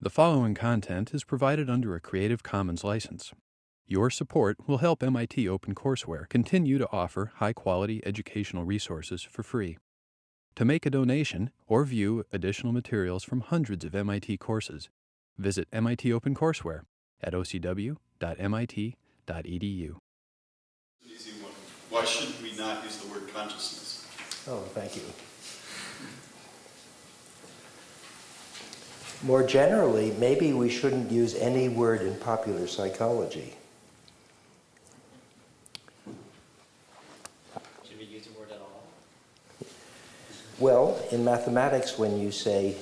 The following content is provided under a Creative Commons license. Your support will help MIT OpenCourseware continue to offer high-quality educational resources for free. To make a donation or view additional materials from hundreds of MIT courses, visit MIT OpenCourseware at ocw.mit.edu. Easy one. Why should we not use the word consciousness? Oh, thank you. More generally, maybe we shouldn't use any word in popular psychology. Should we use a word at all? Well, in mathematics, when you say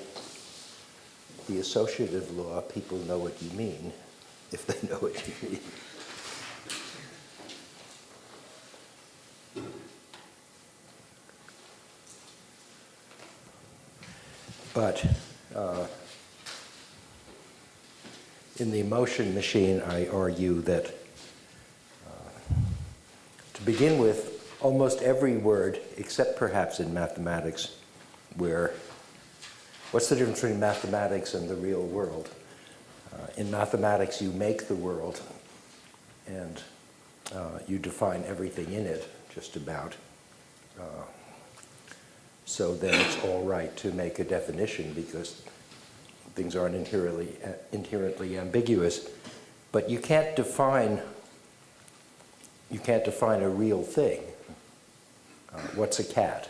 the associative law, people know what you mean, if they know what you mean. But in the emotion machine, I argue that to begin with, almost every word, except perhaps in mathematics, where what's the difference between mathematics and the real world? In mathematics, you make the world, and you define everything in it, just about. So then it's all right to make a definition because things aren't inherently ambiguous. But you can't define a real thing. What's a cat?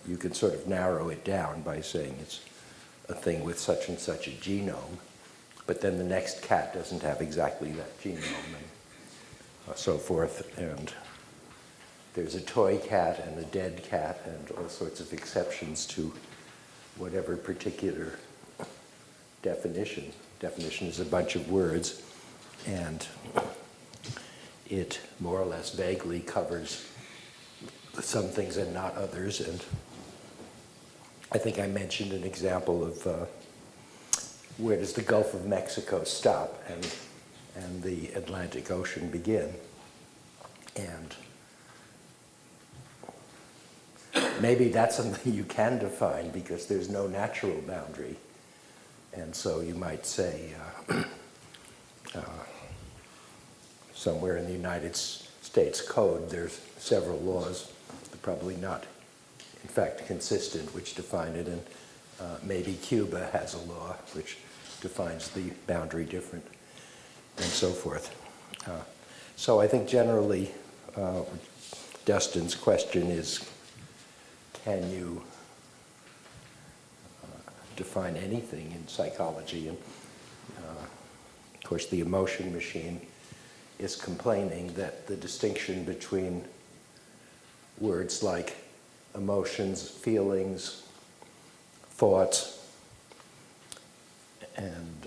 You can sort of narrow it down by saying it's a thing with such and such a genome, but then the next cat doesn't have exactly that genome, and so forth. And there's a toy cat and a dead cat and all sorts of exceptions to whatever particular definition. Definition is a bunch of words, and it more or less vaguely covers some things and not others. And I think I mentioned an example of where does the Gulf of Mexico stop and the Atlantic Ocean begin. And maybe that's something you can define because there's no natural boundary. And so you might say somewhere in the United States Code, there's several laws, probably not, in fact, consistent, which define it. And maybe Cuba has a law which defines the boundary different, and so forth. So I think generally Dustin's question is, can you define anything in psychology? And of course, the emotion machine is complaining that the distinction between words like emotions, feelings, thoughts, and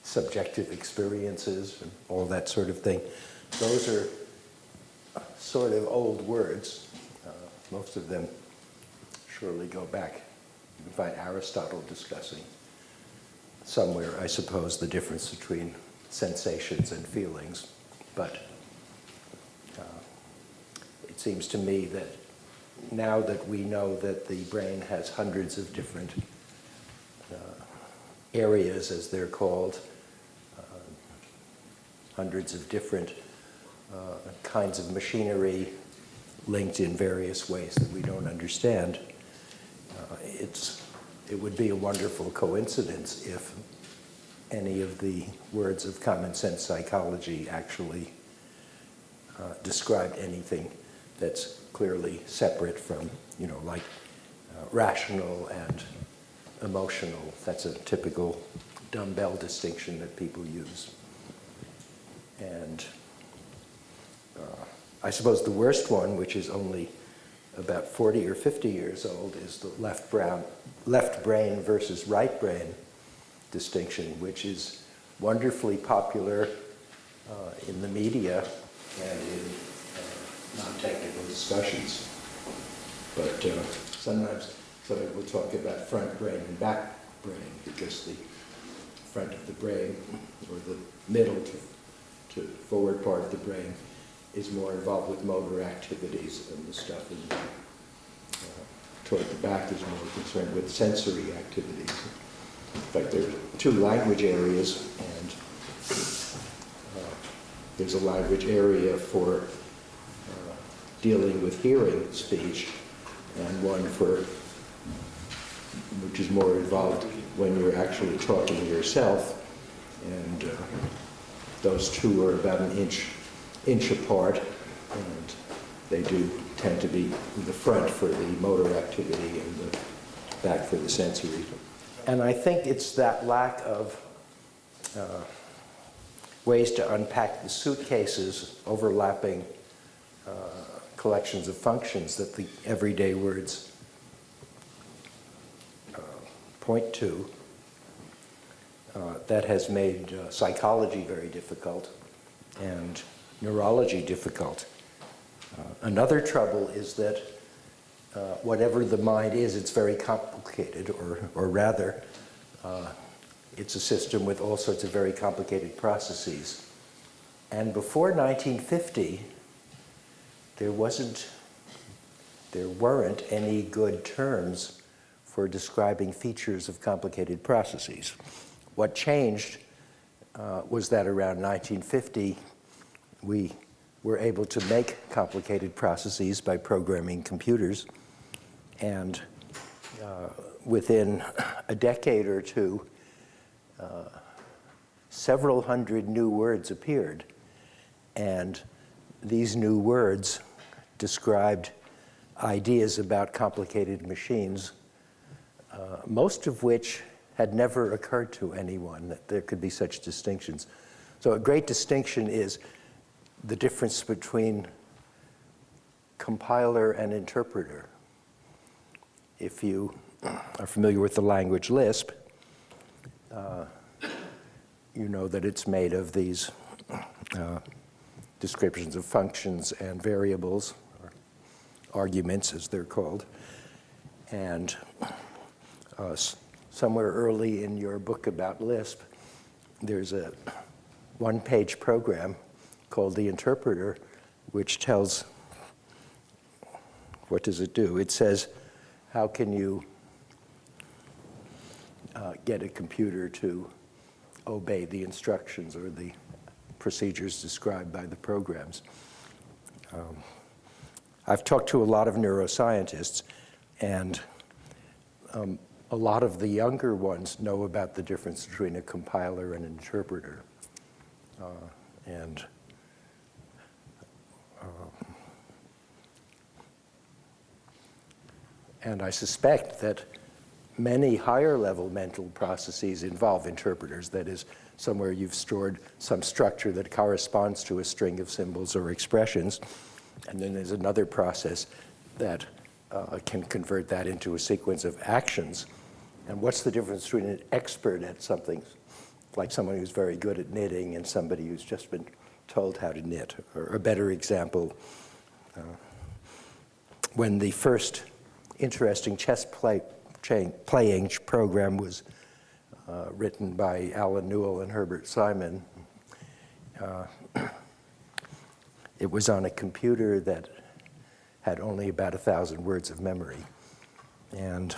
subjective experiences, and all that sort of thing, those are sort of old words. Most of them surely go back. You can find Aristotle discussing somewhere, I suppose, the difference between sensations and feelings. But it seems to me that now that we know that the brain has hundreds of different areas, as they're called, hundreds of different kinds of machinery linked in various ways that we don't understand, it would be a wonderful coincidence if any of the words of common sense psychology actually described anything that's clearly separate from, like rational and emotional. That's a typical dumbbell distinction that people use. And I suppose the worst one, which is only about 40 or 50 years old, is the left brain versus right brain distinction, which is wonderfully popular in the media and in non-technical discussions. But sometimes somebody will talk about front brain and back brain because the front of the brain, or the middle to forward part of the brain, is more involved with motor activities than the stuff in toward the back is more concerned with sensory activities. In fact, there are two language areas, and there's a language area for dealing with hearing speech, and one which is more involved when you're actually talking yourself, and those two are about an inch apart, and they do tend to be in the front for the motor activity and the back for the sensory. And I think it's that lack of ways to unpack the suitcases, overlapping collections of functions that the everyday words point to, that has made psychology very difficult and neurology difficult. Another trouble is that whatever the mind is, it's very complicated, or rather, it's a system with all sorts of very complicated processes. And before 1950, there weren't any good terms for describing features of complicated processes. What changed was that around 1950, we were able to make complicated processes by programming computers, and within a decade or two, several hundred new words appeared, and these new words described ideas about complicated machines, most of which had never occurred to anyone, that there could be such distinctions. So a great distinction is the difference between compiler and interpreter. If you are familiar with the language Lisp, you know that it's made of these descriptions of functions and variables, or arguments as they're called. And somewhere early in your book about Lisp, there's a one-page program called the interpreter, which tells, what does it do? It says, how can you get a computer to obey the instructions or the procedures described by the programs? I've talked to a lot of neuroscientists, and a lot of the younger ones know about the difference between a compiler and an interpreter. And I suspect that many higher level mental processes involve interpreters. That is, somewhere you've stored some structure that corresponds to a string of symbols or expressions, and then there's another process that can convert that into a sequence of actions. And what's the difference between an expert at something, like someone who's very good at knitting, and somebody who's just been told how to knit? Or a better example, when the first interesting chess playing program was written by Alan Newell and Herbert Simon, it was on a computer that had only about 1,000 words of memory. And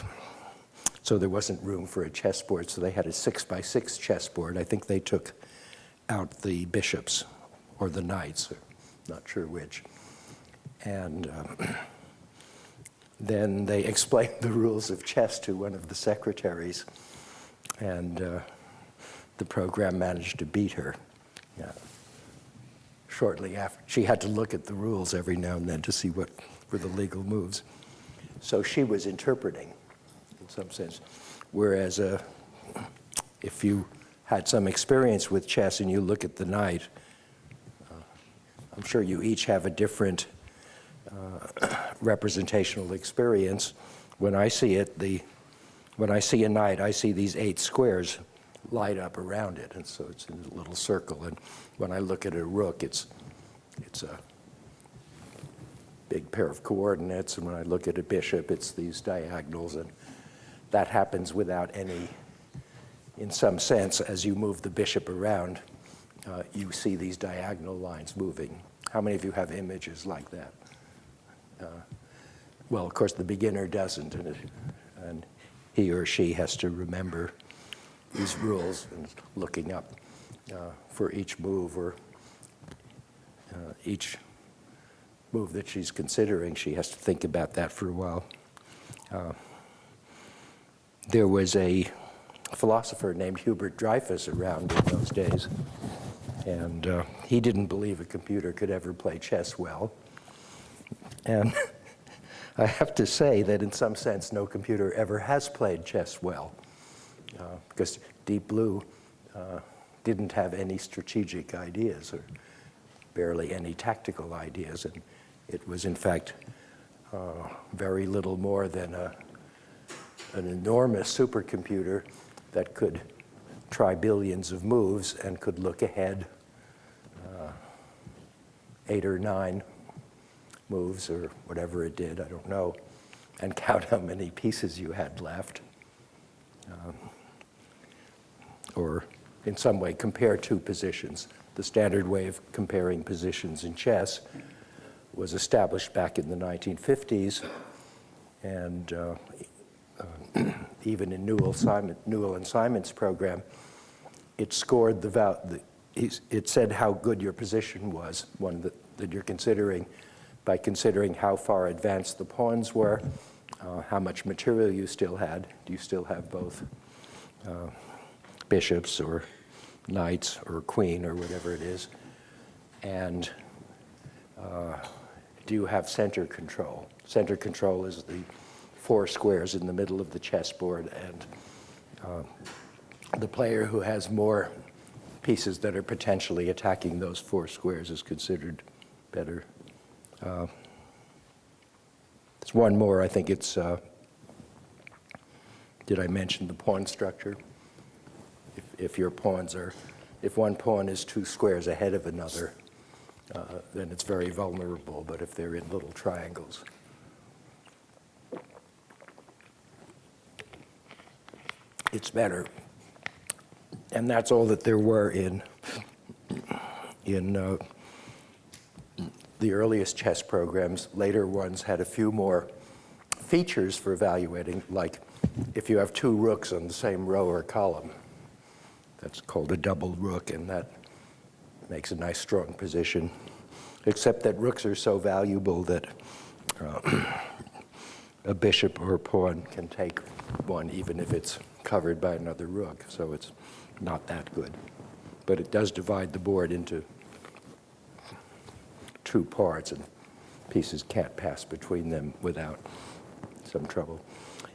so there wasn't room for a chessboard, so they had a 6x6 chessboard. I think they took out the bishops or the knights, not sure which. And then they explained the rules of chess to one of the secretaries, and the program managed to beat her. Yeah. Shortly after, she had to look at the rules every now and then to see what were the legal moves. So she was interpreting, in some sense. Whereas if you had some experience with chess and you look at the knight, I'm sure you each have a different representational experience. When I see it, when I see a knight, I see these 8 squares light up around it, and so it's in a little circle. And when I look at a rook, it's a big pair of coordinates, and when I look at a bishop, it's these diagonals, and that happens without any, in some sense, as you move the bishop around, you see these diagonal lines moving. How many of you have images like that? well, of course, the beginner doesn't, and he or she has to remember these rules and looking up for each move or each move that she's considering. She has to think about that for a while. There was a philosopher named Hubert Dreyfus around in those days, and he didn't believe a computer could ever play chess well. And I have to say that in some sense no computer ever has played chess well, because Deep Blue didn't have any strategic ideas or barely any tactical ideas, and it was in fact very little more than an enormous supercomputer that could try billions of moves and could look ahead 8 or 9 moves or whatever it did, I don't know, and count how many pieces you had left. Or in some way compare two positions. The standard way of comparing positions in chess was established back in the 1950s, and even in Newell and Simon's program, it scored it said how good your position was, one that you're considering, by considering how far advanced the pawns were, how much material you still had. Do you still have both bishops or knights or queen or whatever it is? And do you have center control? Center control is the 4 squares in the middle of the chessboard, and the player who has more pieces that are potentially attacking those 4 squares is considered better. There's one more, I think it's, did I mention the pawn structure? If your pawns are, if one pawn is 2 squares ahead of another, then it's very vulnerable, but if they're in little triangles. It's better. And that's all that there were in the earliest chess programs. Later ones had a few more features for evaluating, like if you have 2 rooks on the same row or column, that's called a double rook, and that makes a nice strong position, except that rooks are so valuable that a bishop or a pawn can take one even if it's covered by another rook, so it's not that good. But it does divide the board into 2 parts, and pieces can't pass between them without some trouble.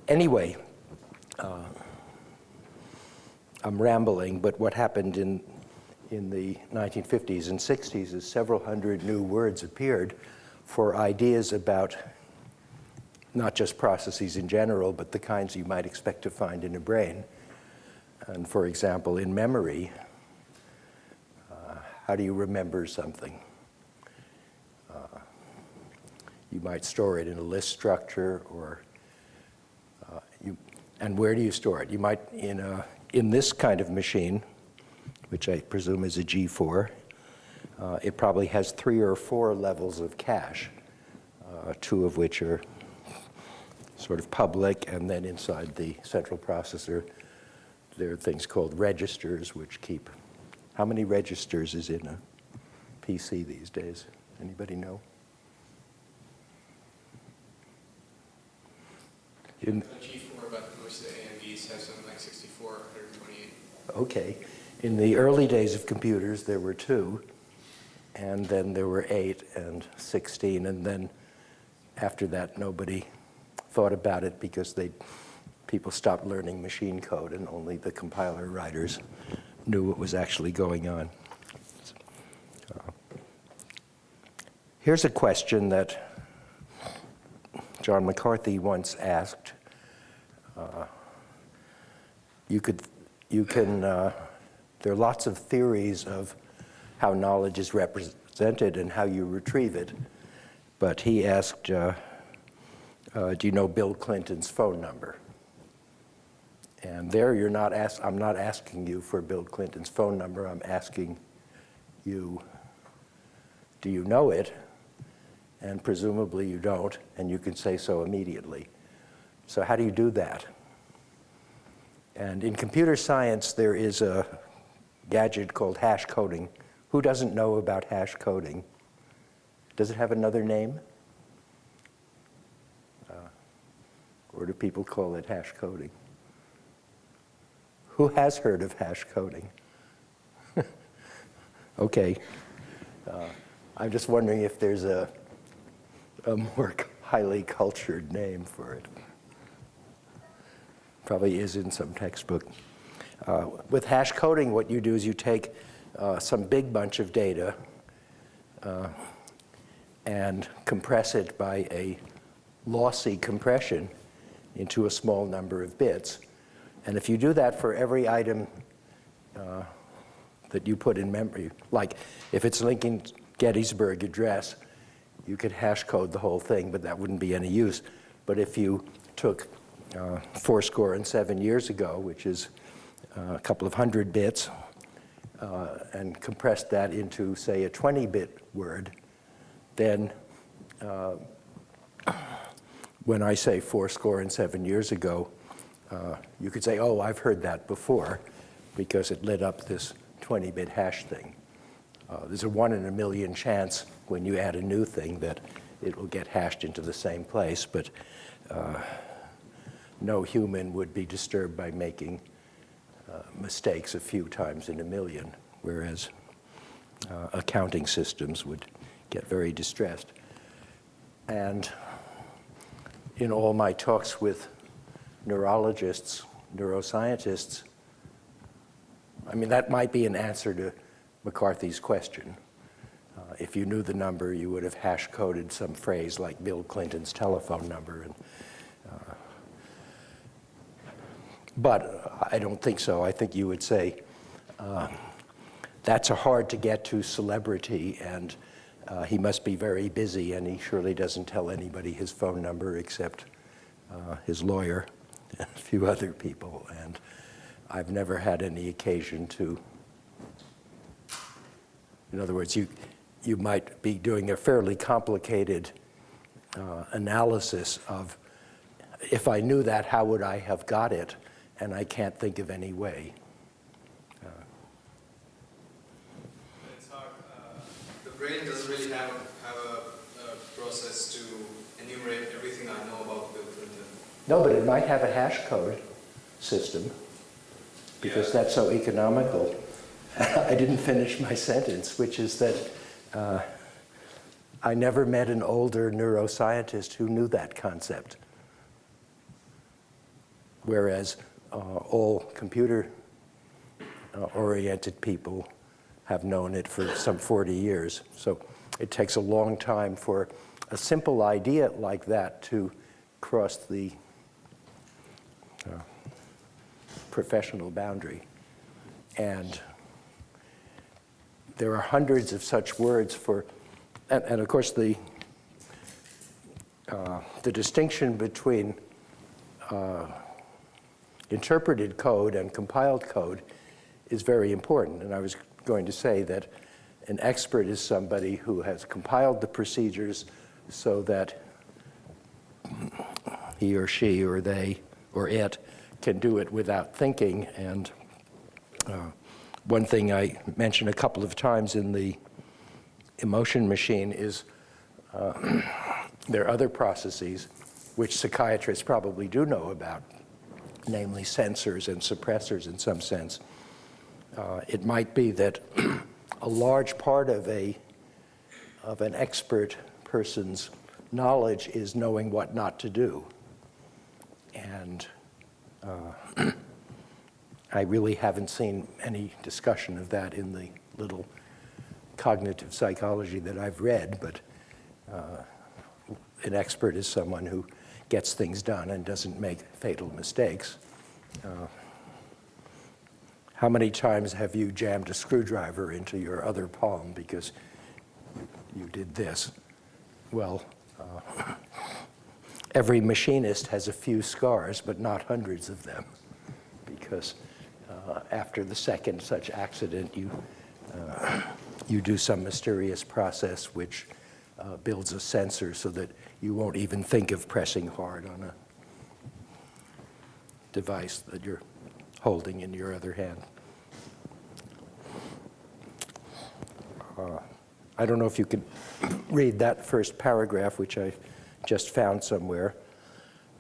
Anyway, I'm rambling, but what happened in the 1950s and 60s is several hundred new words appeared for ideas about not just processes in general, but the kinds you might expect to find in a brain. And for example, in memory, how do you remember something? You might store it in a list structure, or and where do you store it? You might, in this kind of machine, which I presume is a G4, it probably has 3 or 4 levels of cache, 2 of which are sort of public, and then inside the central processor, there are things called registers, which keep, how many registers is in a PC these days? Anybody know? In G4, but most of the AMDs have something like 64 or 128. Okay. In the early days of computers, there were 2, and then there were 8 and 16, and then after that, nobody thought about it because people stopped learning machine code, and only the compiler writers knew what was actually going on. Here's a question that John McCarthy once asked. There are lots of theories of how knowledge is represented and how you retrieve it, but he asked, do you know Bill Clinton's phone number? And there I'm not asking you for Bill Clinton's phone number, I'm asking you, do you know it? and presumably you don't, and you can say so immediately. So how do you do that? And in computer science, there is a gadget called hash coding. Who doesn't know about hash coding? Does it have another name? Or do people call it hash coding? Who has heard of hash coding? Okay. I'm just wondering if there's a more highly cultured name for it. Probably is in some textbook. With hash coding, what you do is you take some big bunch of data and compress it by a lossy compression into a small number of bits. And if you do that for every item that you put in memory, like if it's Lincoln Gettysburg Address, you could hash code the whole thing, but that wouldn't be any use. But if you took 7 years ago, which is a couple of hundred bits, and compressed that into, say, a 20-bit word, then when I say 7 years ago, you could say, oh, I've heard that before, because it lit up this 20-bit hash thing. There's a 1 in a million chance when you add a new thing that it will get hashed into the same place, but no human would be disturbed by making mistakes a few times in a million, whereas accounting systems would get very distressed. And in all my talks with neurologists, neuroscientists, I mean, that might be an answer to McCarthy's question. If you knew the number, you would have hash coded some phrase like Bill Clinton's telephone number. And, but I don't think so. I think you would say that's a hard to get to celebrity, and he must be very busy, and he surely doesn't tell anybody his phone number except his lawyer and a few other people. And I've never had any occasion to, in other words, you might be doing a fairly complicated analysis of, if I knew that, how would I have got it? And I can't think of any way. It's hard. The brain doesn't really have a process to enumerate everything I know about Bill Clinton. No, but it might have a hash code system, because that's so economical. I didn't finish my sentence, which is that I never met an older neuroscientist who knew that concept. Whereas all computer-oriented people have known it for some 40 years. So it takes a long time for a simple idea like that to cross the professional boundary. And there are hundreds of such words for, and of course the distinction between interpreted code and compiled code is very important. And I was going to say that an expert is somebody who has compiled the procedures so that he or she or they or it can do it without thinking. And one thing I mentioned a couple of times in the emotion machine is there are other processes which psychiatrists probably do know about, namely sensors and suppressors in some sense. It might be that a large part of an expert person's knowledge is knowing what not to do. And I really haven't seen any discussion of that in the little cognitive psychology that I've read, but an expert is someone who gets things done and doesn't make fatal mistakes. How many times have you jammed a screwdriver into your other palm because you did this? Well, every machinist has a few scars, but not hundreds of them, because after the second such accident, you do some mysterious process which builds a sensor so that you won't even think of pressing hard on a device that you're holding in your other hand. I don't know if you could read that first paragraph, which I just found somewhere.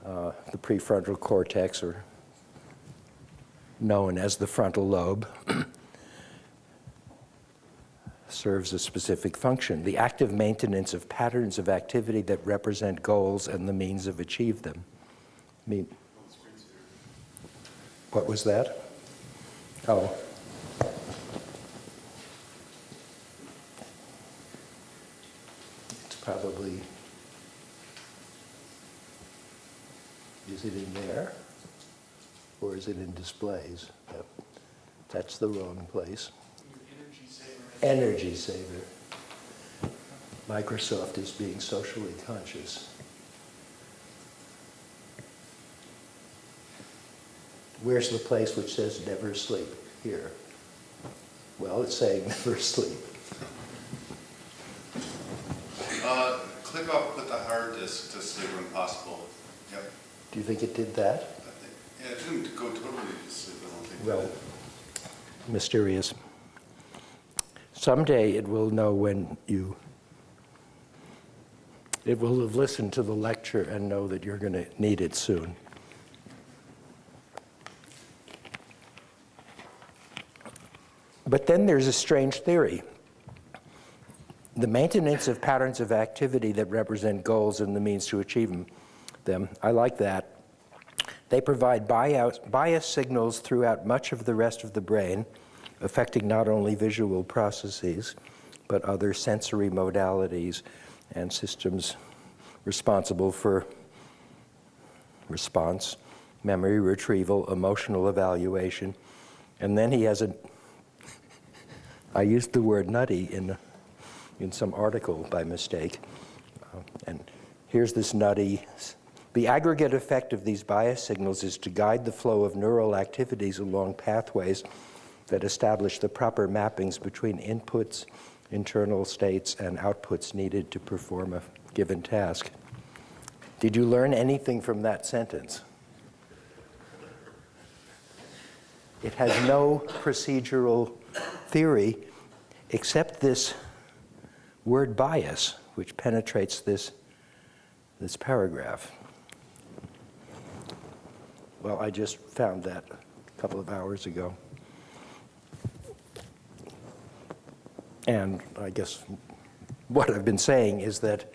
The prefrontal cortex, or known as the frontal lobe, serves a specific function: the active maintenance of patterns of activity that represent goals and the means of achieve them. What was that? Oh. It's probably, is it in there? Or is it in displays? Yep. That's the wrong place. Energy saver. Microsoft is being socially conscious. Where's the place which says never sleep? Here. Well, it's saying never sleep. Click off put the hard disk to sleep when possible. Yep. Do you think it did that? I think, yeah, it didn't go totally to sleep, I don't think. Well, mysterious. Someday it will know when you, it will have listened to the lecture and know that you're going to need it soon. But then there's a strange theory. The maintenance of patterns of activity that represent goals and the means to achieve them. I like that. They provide bias signals throughout much of the rest of the brain, affecting not only visual processes, but other sensory modalities and systems responsible for response, memory retrieval, emotional evaluation. And then he has I used the word nutty in some article by mistake. And here's this nutty. The aggregate effect of these bias signals is to guide the flow of neural activities along pathways that establish the proper mappings between inputs, internal states, and outputs needed to perform a given task. Did you learn anything from that sentence? It has no procedural theory except this word bias, which penetrates this paragraph. Well, I just found that a couple of hours ago. And I guess what I've been saying is that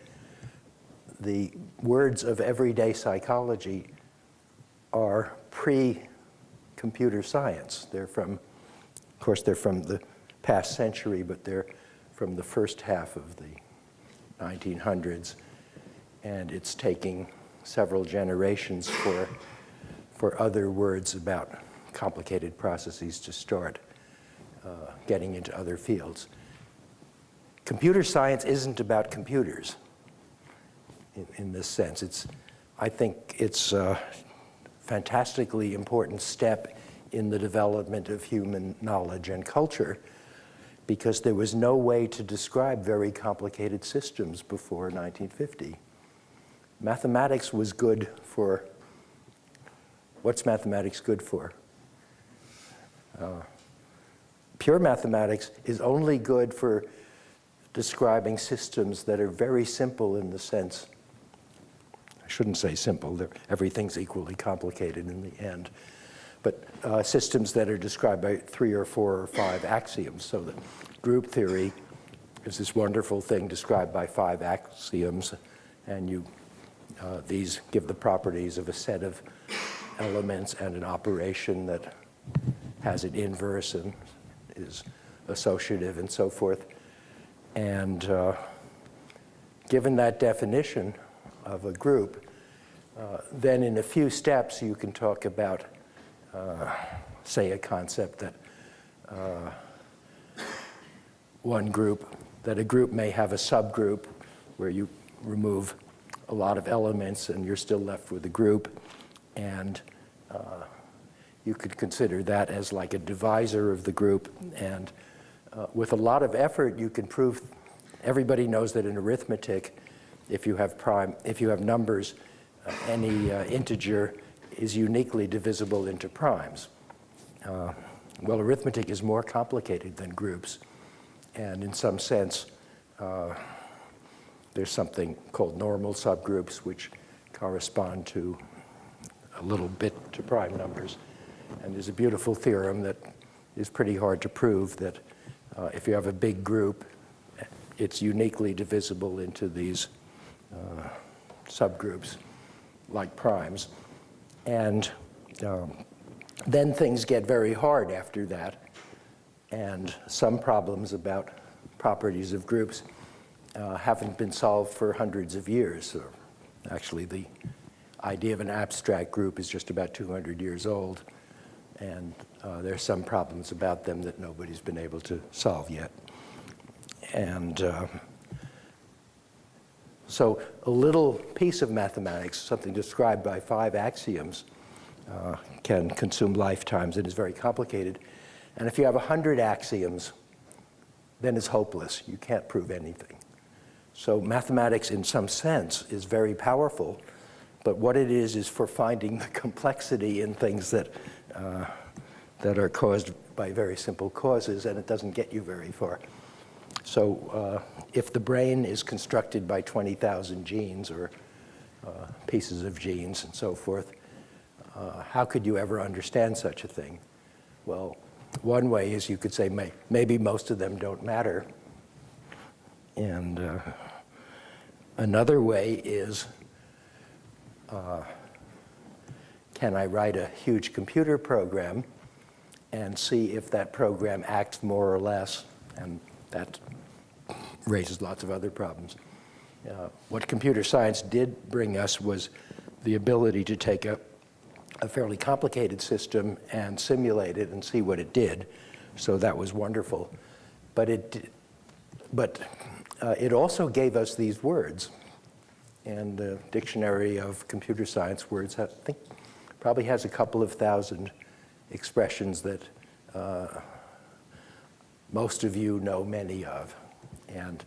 the words of everyday psychology are pre-computer science. They're from, of course, they're from the past century, but they're from the first half of the 1900s. And it's taking several generations for other words about complicated processes to start getting into other fields. Computer science isn't about computers in this sense. I think it's a fantastically important step in the development of human knowledge and culture, because there was no way to describe very complicated systems before 1950. Mathematics was good for, what's mathematics good for? Pure mathematics is only good for describing systems that are very simple in the sense, I shouldn't say simple, everything's equally complicated in the end, but systems that are described by 3 or 4 or 5 axioms. So the group theory is this wonderful thing described by 5 axioms, and these give the properties of a set of elements and an operation that has an inverse and is associative and so forth. And given that definition of a group, then in a few steps you can talk about, say, a concept that that a group may have a subgroup where you remove a lot of elements and you're still left with a group, and you could consider that as like a divisor of the group, and with a lot of effort you can prove everybody knows that in arithmetic, if you have numbers, any integer is uniquely divisible into primes. Well, arithmetic is more complicated than groups, and in some sense, there's something called normal subgroups, which correspond to a little bit to prime numbers. And there's a beautiful theorem that is pretty hard to prove that if you have a big group, it's uniquely divisible into these subgroups like primes. And then things get very hard after that, and some problems about properties of groups haven't been solved for hundreds of years. Or actually, the idea of an abstract group is just about 200 years old, and there's some problems about them that nobody's been able to solve yet. And so a little piece of mathematics, something described by 5 axioms, can consume lifetimes. It is very complicated. And if you have 100 axioms, then it's hopeless. You can't prove anything. So mathematics, in some sense, is very powerful. But what it is for finding the complexity in things that are caused by very simple causes, and it doesn't get you very far. So if the brain is constructed by 20,000 genes or pieces of genes and so forth, how could you ever understand such a thing? Well, one way is you could say maybe most of them don't matter. And another way is, can I write a huge computer program and see if that program acts more or less? And that raises lots of other problems. What computer science did bring us was the ability to take a fairly complicated system and simulate it and see what it did. So that was wonderful. But it also gave us these words. And the Dictionary of Computer Science words, I think, probably has a couple of thousand expressions that most of you know many of. And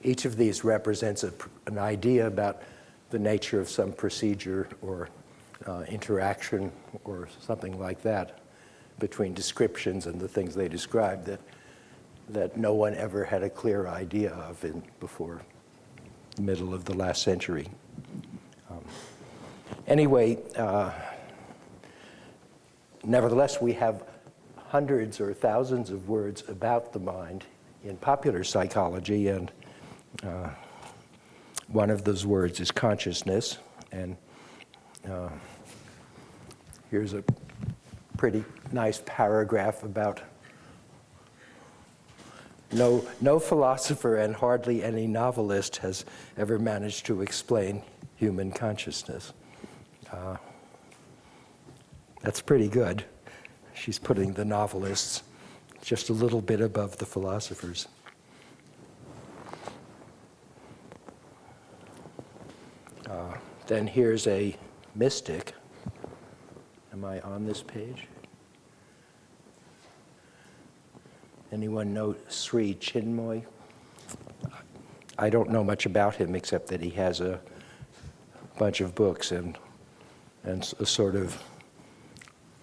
each of these represents an idea about the nature of some procedure or interaction or something like that between descriptions and the things they describe that no one ever had a clear idea of before the middle of the last century. Anyway, nevertheless, we have hundreds or thousands of words about the mind in popular psychology, and one of those words is consciousness. And here's a pretty nice paragraph about no philosopher and hardly any novelist has ever managed to explain human consciousness. That's pretty good. She's putting the novelists just a little bit above the philosophers. Then here's a mystic. Am I on this page? Anyone know Sri Chinmoy? I don't know much about him except that he has a bunch of books and a sort of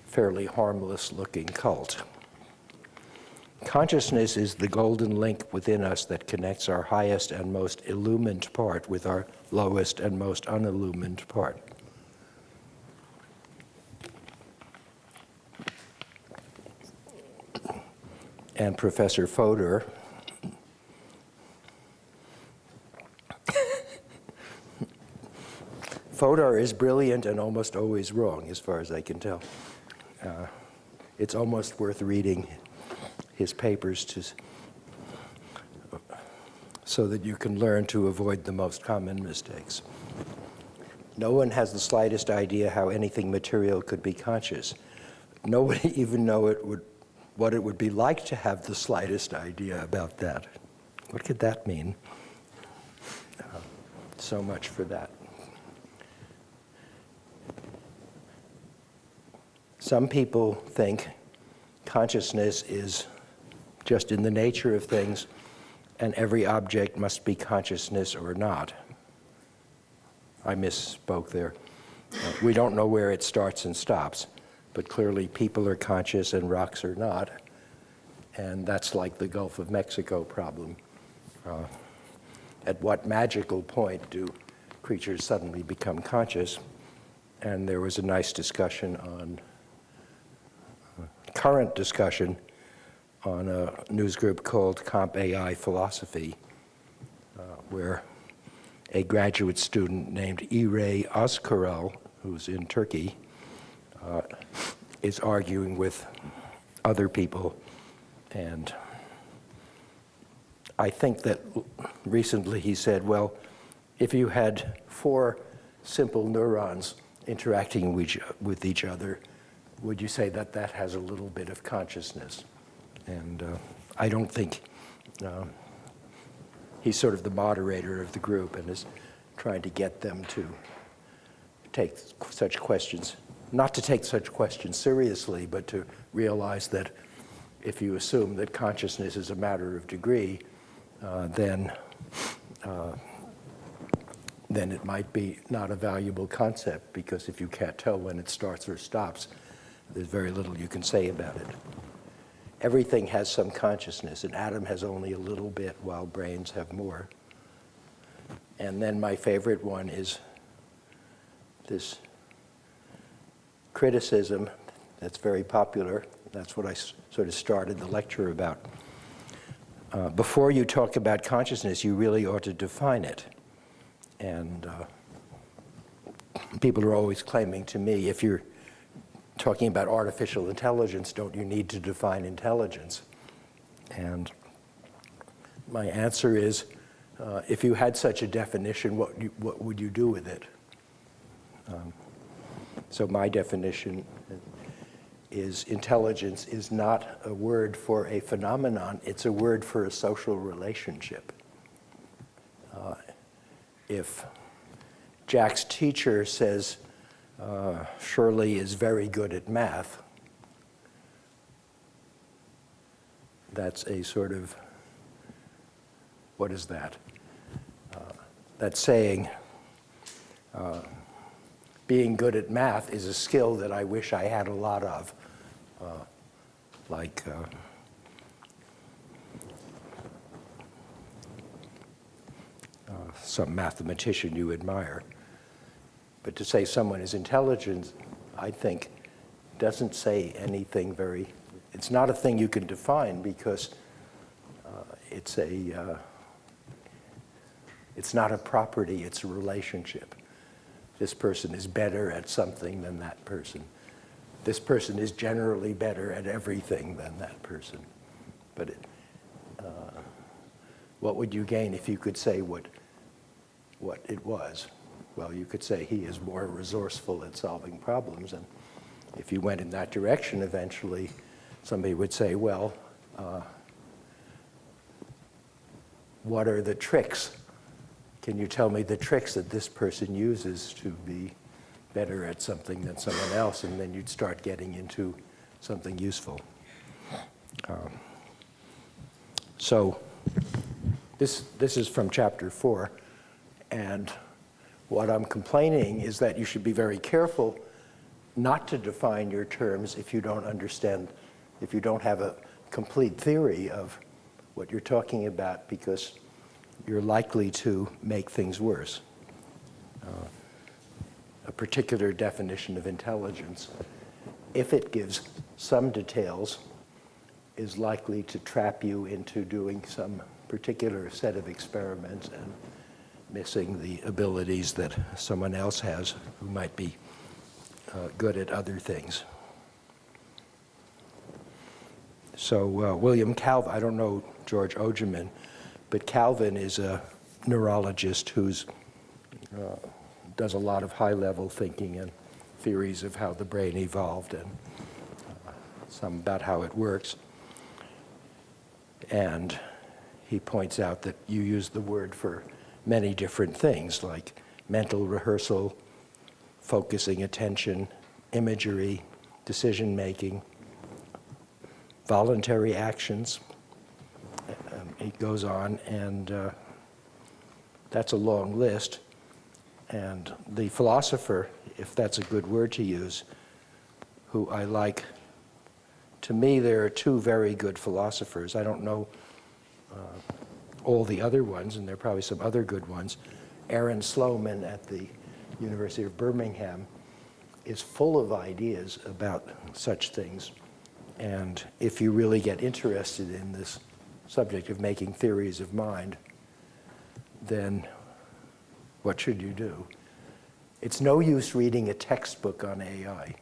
fairly harmless-looking cult. Consciousness is the golden link within us that connects our highest and most illumined part with our lowest and most unillumined part. And Professor Fodor Fodor is brilliant and almost always wrong, as far as I can tell. It's almost worth reading his papers so that you can learn to avoid the most common mistakes. No one has the slightest idea how anything material could be conscious. Nobody even know what it would be like to have the slightest idea about that. What could that mean? So much for that. Some people think consciousness is just in the nature of things, and every object must be consciousness or not. I misspoke there. We don't know where it starts and stops, but clearly people are conscious and rocks are not, and that's like the Gulf of Mexico problem. At what magical point do creatures suddenly become conscious? And there was a nice discussion on, current discussion on a news group called Comp AI Philosophy, where a graduate student named Eray Özkarel, who's in Turkey, is arguing with other people. And I think that recently he said, well, if you had 4 simple neurons interacting with each other, would you say that that has a little bit of consciousness? And I don't think he's sort of the moderator of the group and is trying to get them to take such questions, not to take such questions seriously, but to realize that if you assume that consciousness is a matter of degree, then it might be not a valuable concept, because if you can't tell when it starts or stops, there's very little you can say about it. Everything has some consciousness. An atom has only a little bit, while brains have more. And then my favorite one is this criticism that's very popular. That's what I sort of started the lecture about. Before you talk about consciousness, you really ought to define it. And people are always claiming to me, if you're talking about artificial intelligence, don't you need to define intelligence? And my answer is, if you had such a definition, what would you do with it? So my definition is intelligence is not a word for a phenomenon, it's a word for a social relationship. If Jack's teacher says, Shirley is very good at math, that's a sort of, what is that? That's saying, being good at math is a skill that I wish I had a lot of, like some mathematician you admire. But to say someone is intelligent, I think, doesn't say anything very, it's not a thing you can define, because it's not a property, it's a relationship. This person is better at something than that person. This person is generally better at everything than that person. But what would you gain if you could say what it was? Well, you could say he is more resourceful at solving problems, and if you went in that direction, eventually somebody would say, well, what are the tricks? Can you tell me the tricks that this person uses to be better at something than someone else? And then you'd start getting into something useful. So this is from chapter 4, and what I'm complaining is that you should be very careful not to define your terms if you don't understand, if you don't have a complete theory of what you're talking about, because you're likely to make things worse. A particular definition of intelligence, if it gives some details, is likely to trap you into doing some particular set of experiments and missing the abilities that someone else has who might be good at other things. So William Calvin, I don't know George Ogerman, but Calvin is a neurologist who's does a lot of high-level thinking and theories of how the brain evolved and some about how it works. And he points out that you use the word for many different things, like mental rehearsal, focusing attention, imagery, decision-making, voluntary actions, he goes on, and that's a long list. And the philosopher, if that's a good word to use, who I like, to me there are two very good philosophers. I don't know all the other ones, and there are probably some other good ones. Aaron Sloman at the University of Birmingham is full of ideas about such things. And if you really get interested in this subject of making theories of mind, then what should you do? It's no use reading a textbook on AI,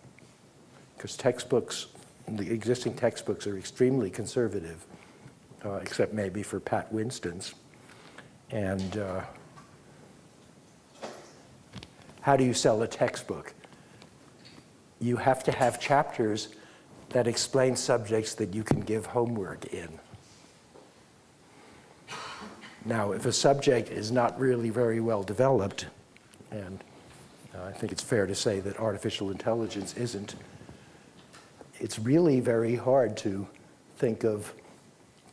because textbooks, the existing textbooks are extremely conservative, except maybe for Pat Winston's. And how do you sell a textbook? You have to have chapters that explain subjects that you can give homework in. Now, if a subject is not really very well developed, and I think it's fair to say that artificial intelligence isn't, it's really very hard to think of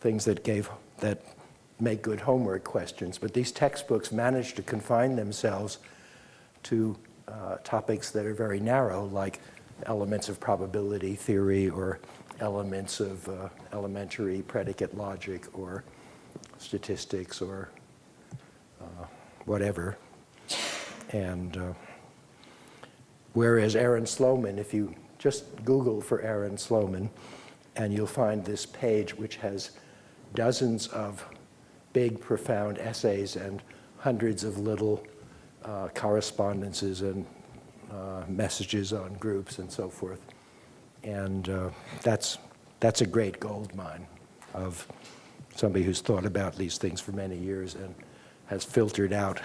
things that make good homework questions. But these textbooks manage to confine themselves to topics that are very narrow, like elements of probability theory or elements of elementary predicate logic or statistics or whatever. And whereas Aaron Sloman, if you just Google for Aaron Sloman, and you'll find this page which has dozens of big, profound essays and hundreds of little correspondences and messages on groups and so forth. And that's a great gold mine of somebody who's thought about these things for many years and has filtered out.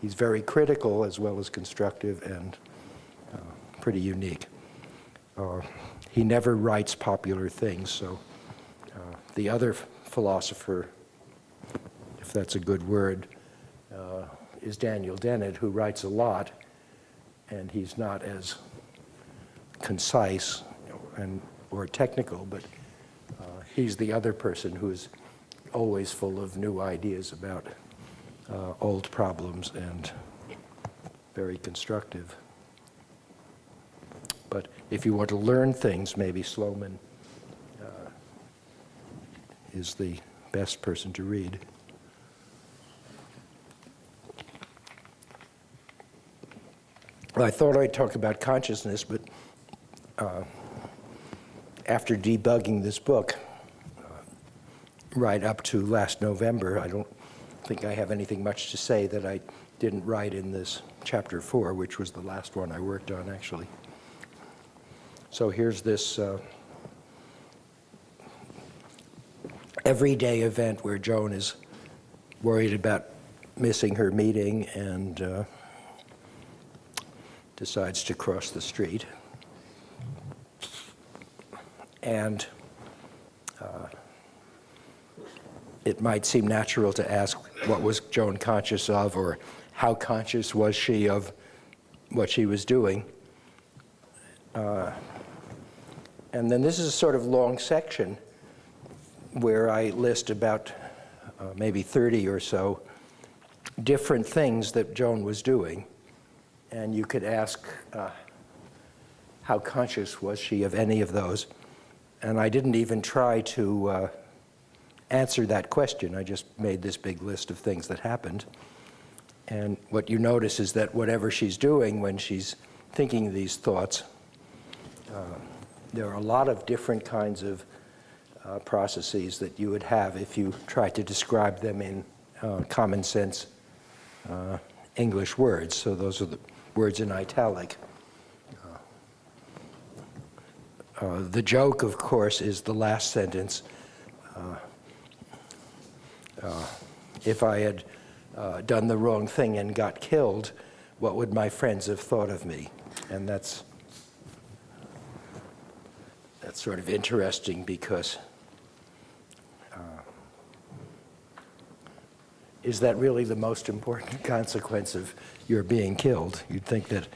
He's very critical as well as constructive and pretty unique. He never writes popular things, so the other philosopher, if that's a good word, is Daniel Dennett, who writes a lot, and he's not as concise or technical, but he's the other person who's always full of new ideas about old problems and very constructive. But if you want to learn things, maybe Sloman is the best person to read. I thought I'd talk about consciousness, but after debugging this book right up to last November, I don't think I have anything much to say that I didn't write in this chapter 4, which was the last one I worked on, actually. So here's this everyday event where Joan is worried about missing her meeting and decides to cross the street. And it might seem natural to ask, what was Joan conscious of, or how conscious was she of what she was doing? And then this is a sort of long section where I list about maybe 30 or so different things that Joan was doing. And you could ask, how conscious was she of any of those? And I didn't even try to answer that question. I just made this big list of things that happened. And what you notice is that whatever she's doing when she's thinking these thoughts, there are a lot of different kinds of processes that you would have if you tried to describe them in common sense English words. So those are the words in italic. The joke, of course, is the last sentence. If I had done the wrong thing and got killed, what would my friends have thought of me? And that's sort of interesting because is that really the most important consequence of your being killed? You'd think that.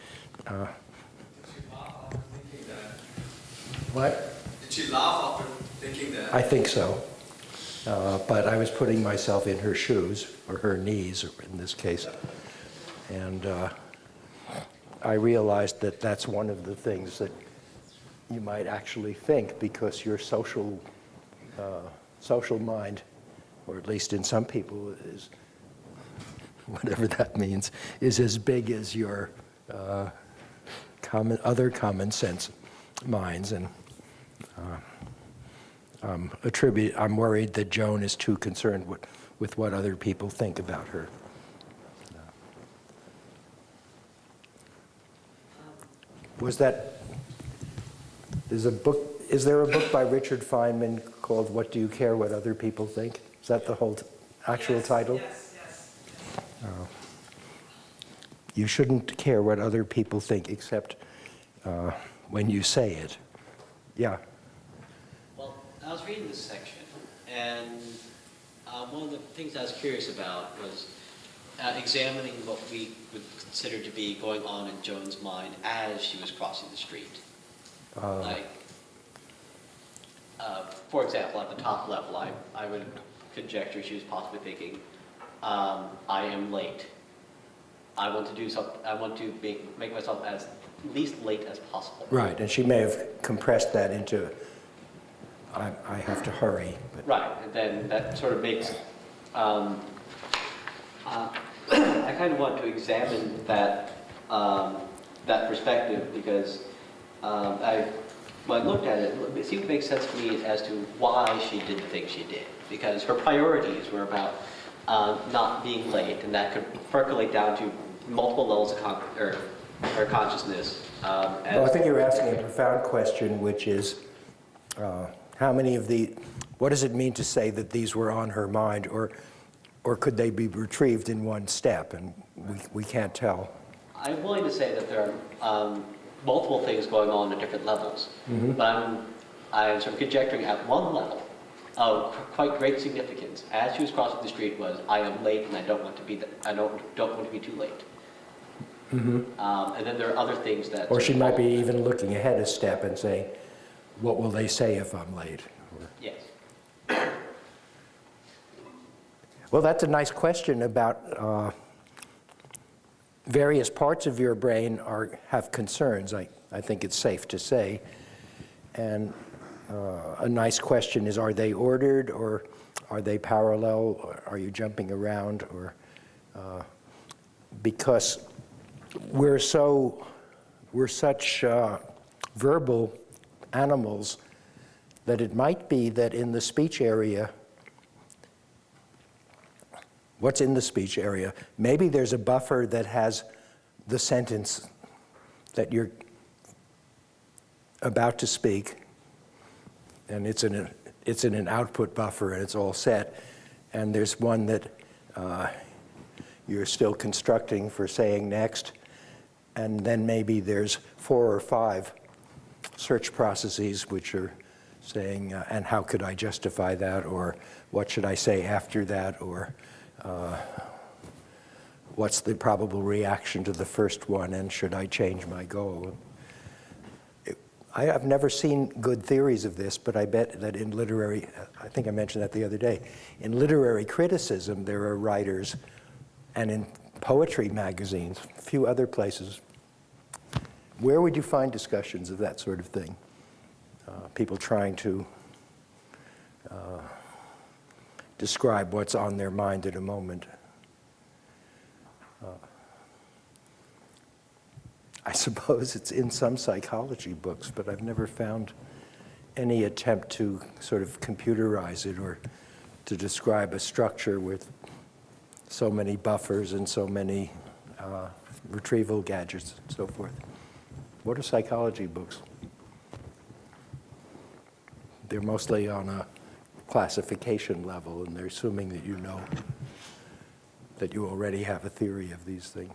What? Did she laugh after thinking that? I think so. But I was putting myself in her shoes, or her knees in this case, and I realized that that's one of the things that you might actually think, because your social mind, or at least in some people, is, whatever that means, is as big as your other common sense minds. And I'm worried that Joan is too concerned with what other people think about her. Is there a book by Richard Feynman called What Do You Care What Other People Think? Is that the whole actual title? Yes. You shouldn't care what other people think except when you say it. Yeah. Well, I was reading this section, and one of the things I was curious about was examining what we would consider to be going on in Joan's mind as she was crossing the street. For example, at the top level, I would conjecture she was possibly thinking, I am late. I want to do something. I want to make myself as least late as possible. Right, and she may have compressed that into, I have to hurry. But. Right, and then that sort of makes, I kind of want to examine that, that perspective, because when I looked at it, it seemed to make sense to me as to why she did the things she did, because her priorities were about not being late, and that could percolate down to multiple levels of her consciousness. Well, I think you're asking a profound question, which is, how many of what does it mean to say that these were on her mind, or could they be retrieved in one step? And we can't tell. I'm willing to say that there are multiple things going on at different levels, but I'm sort of conjecturing at one level of quite great significance as she was crossing the street was, I am late and I don't want to be too late. And then there are other things that... Or she might be even looking ahead a step and saying, what will they say if I'm late? Yes. Well, that's a nice question about various parts of your brain have concerns, I think it's safe to say. And a nice question is, are they ordered, or are they parallel, or are you jumping around? Or because we're such verbal animals that it might be that in the speech area, what's in the speech area? Maybe there's a buffer that has the sentence that you're about to speak, and it's in an output buffer, and it's all set. And there's one that you're still constructing for saying next, and then maybe there's 4 or 5 search processes which are saying, and how could I justify that, or what should I say after that, or what's the probable reaction to the first one, and should I change my goal? I have never seen good theories of this, but I bet that in literary, I think I mentioned that the other day, in literary criticism there are writers, and in poetry magazines, a few other places. Where would you find discussions of that sort of thing? People trying to describe what's on their mind at a moment. I suppose it's in some psychology books, but I've never found any attempt to sort of computerize it or to describe a structure with so many buffers and so many retrieval gadgets and so forth. What are psychology books? They're mostly on a classification level, and they're assuming that you know, that you already have a theory of these things.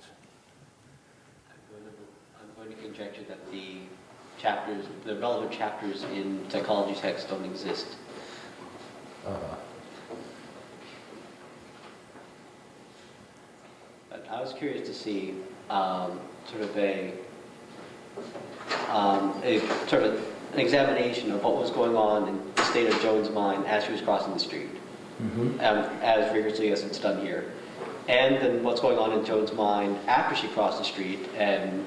I'm going to conjecture that the relevant chapters in psychology texts don't exist. But I was curious to see sort of an examination of what was going on in the state of Joan's mind as she was crossing the street. as rigorously as it's done here. And then what's going on in Joan's mind after she crossed the street and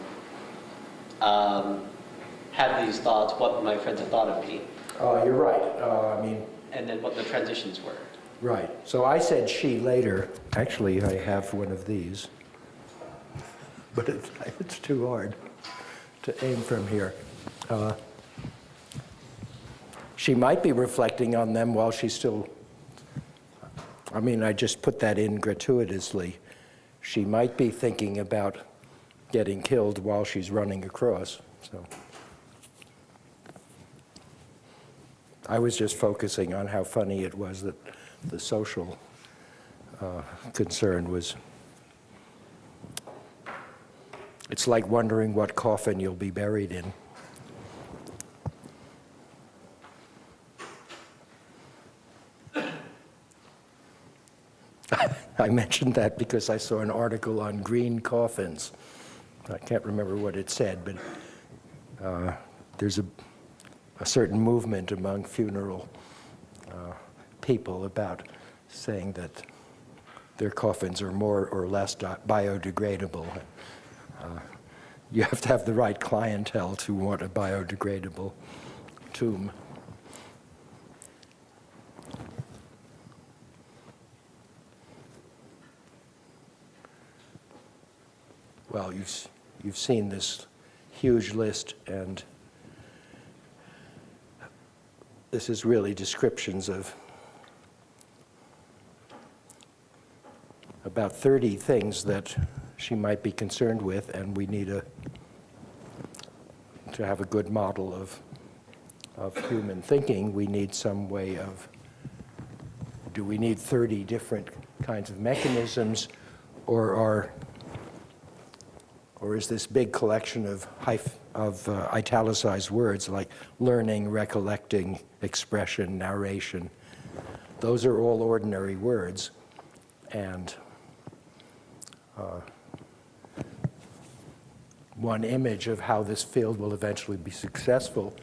had these thoughts, what my friends have thought of me, You're right. and then what the transitions were. Right. So I said she later. Actually, I have one of these, but it's too hard to aim from here. She might be reflecting on them while she's still, I just put that in gratuitously. She might be thinking about getting killed while she's running across. So I was just focusing on how funny it was that the social concern was. It's like wondering what coffin you'll be buried in. I mentioned that because I saw an article on green coffins. I can't remember what it said, but there's a certain movement among funeral people about saying that their coffins are more or less biodegradable. You have to have the right clientele to want a biodegradable tomb. Well, you've seen this huge list, and this is really descriptions of about 30 things that she might be concerned with, and we need to have a good model of human thinking. We need some way of, do we need 30 different kinds of mechanisms, or is this big collection of italicized words like learning, recollecting, expression, narration? Those are all ordinary words, and one image of how this field will eventually be successful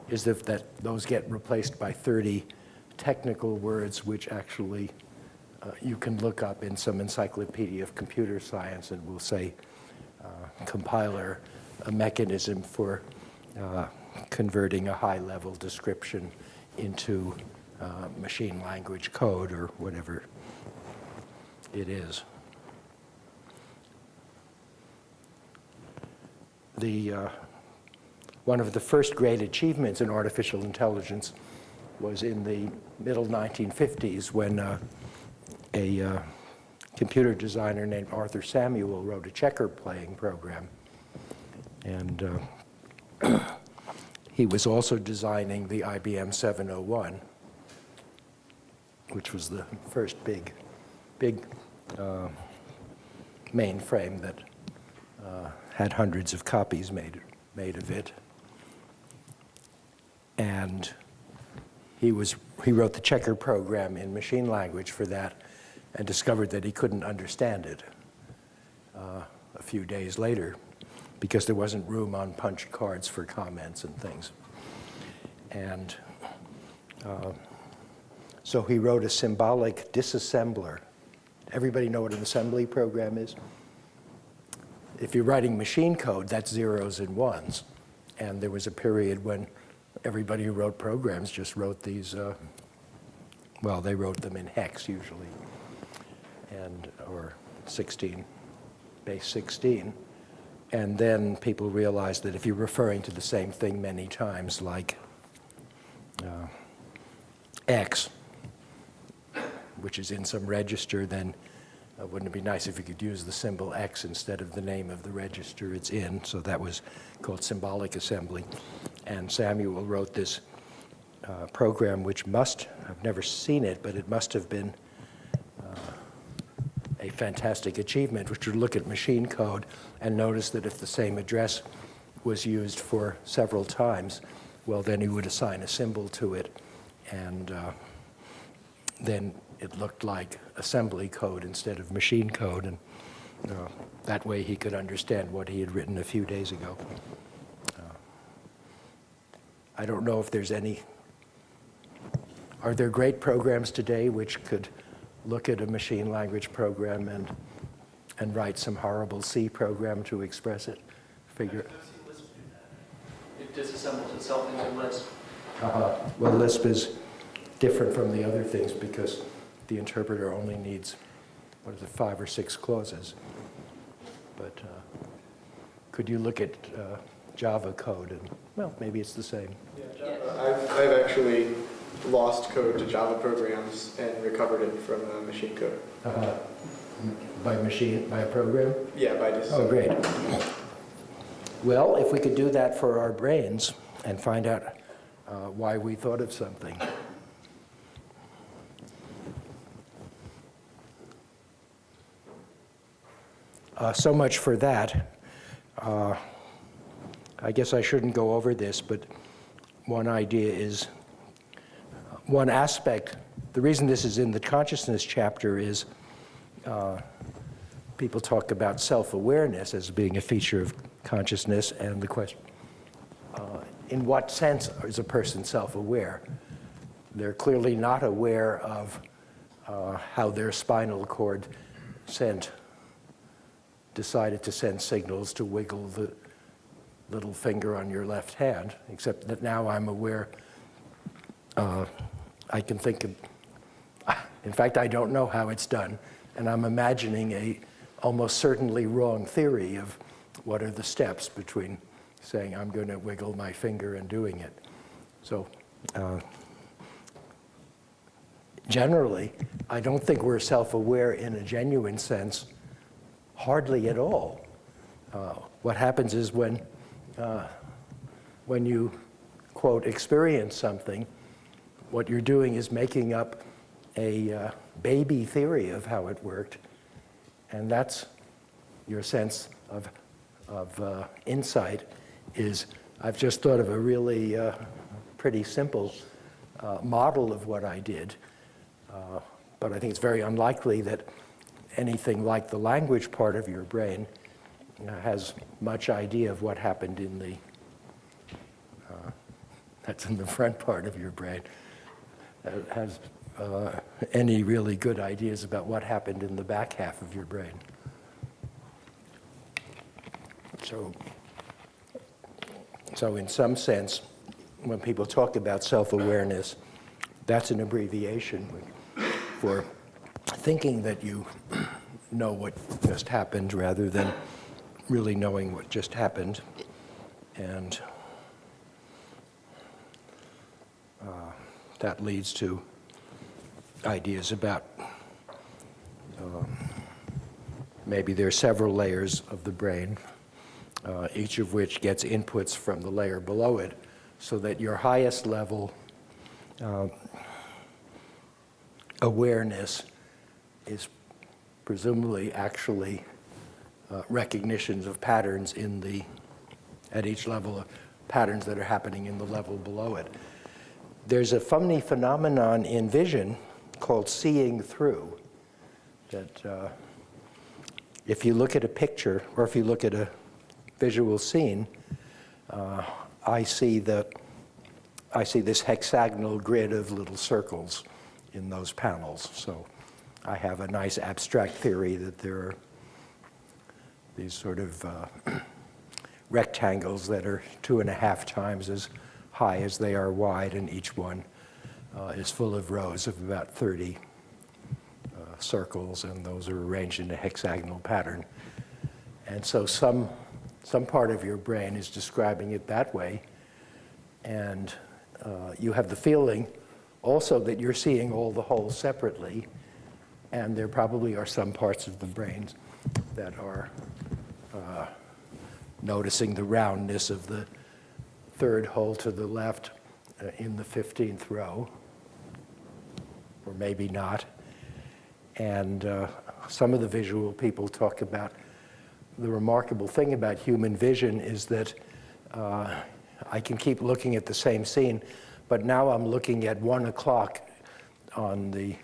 is that those get replaced by 30 technical words which actually you can look up in some encyclopedia of computer science and will say compiler, a mechanism for converting a high-level description into machine language code or whatever it is. One of the first great achievements in artificial intelligence was in the middle 1950s when a computer designer named Arthur Samuel wrote a checker playing program. And he was also designing the IBM 701, which was the first big mainframe that had hundreds of copies made of it. And he wrote the checker program in machine language for that and discovered that he couldn't understand it a few days later because there wasn't room on punch cards for comments and things. And so he wrote a symbolic disassembler. Everybody know what an assembly program is? If you're writing machine code, that's zeros and ones. And there was a period when everybody who wrote programs just wrote these, well, they wrote them in hex usually, or 16, base 16. And then people realized that if you're referring to the same thing many times, like X, which is in some register, then wouldn't it be nice if you could use the symbol X instead of the name of the register it's in? So that was called symbolic assembly. And Samuel wrote this program which I've never seen it, but it must have been a fantastic achievement, which would look at machine code and notice that if the same address was used for several times, well, then he would assign a symbol to it, and then it looked like assembly code instead of machine code, and that way he could understand what he had written a few days ago. I don't know if there's any Are there great programs today which could look at a machine language program and write some horrible C program to express it? Figure. It disassembles itself into Lisp. Well, Lisp is different from the other things because the interpreter only needs, 5 or 6 clauses. But could you look at Java code and, well, maybe it's the same. Yeah, I've actually lost code to Java programs and recovered it from machine code. By a program? Yeah, by just. Oh, great. Well, if we could do that for our brains and find out why we thought of something. So much for that. I guess I shouldn't go over this, but one idea is, one aspect, the reason this is in the consciousness chapter is people talk about self-awareness as being a feature of consciousness, and the question, in what sense is a person self-aware? They're clearly not aware of how their spinal cord decided to send signals to wiggle the little finger on your left hand, except that now I'm aware, I can think of, in fact, I don't know how it's done, and I'm imagining a almost certainly wrong theory of what are the steps between saying I'm going to wiggle my finger and doing it. So generally, I don't think we're self-aware in a genuine sense, hardly at all. What happens is when you, quote, experience something, what you're doing is making up a baby theory of how it worked, and that's your sense of insight is, I've just thought of a really pretty simple model of what I did, but I think it's very unlikely that anything like the language part of your brain has much idea of what happened in the, that's in the front part of your brain, has any really good ideas about what happened in the back half of your brain. So in some sense, when people talk about self-awareness, that's an abbreviation for thinking that you know what just happened rather than really knowing what just happened. And that leads to ideas about maybe there are several layers of the brain, each of which gets inputs from the layer below it, so that your highest level awareness is presumably actually recognitions of patterns at each level, of patterns that are happening in the level below it. There's a funny phenomenon in vision called seeing through, that if you look at a picture or if you look at a visual scene, I see this hexagonal grid of little circles in those panels. So I have a nice abstract theory that there are these sort of rectangles that are 2.5 times as high as they are wide, and each one is full of rows of about 30 circles, and those are arranged in a hexagonal pattern. And so some part of your brain is describing it that way, and you have the feeling also that you're seeing all the holes separately, and there probably are some parts of the brain that are noticing the roundness of the third hole to the left in the 15th row, or maybe not. And some of the visual people talk about the remarkable thing about human vision is that I can keep looking at the same scene, but now I'm looking at 1 o'clock on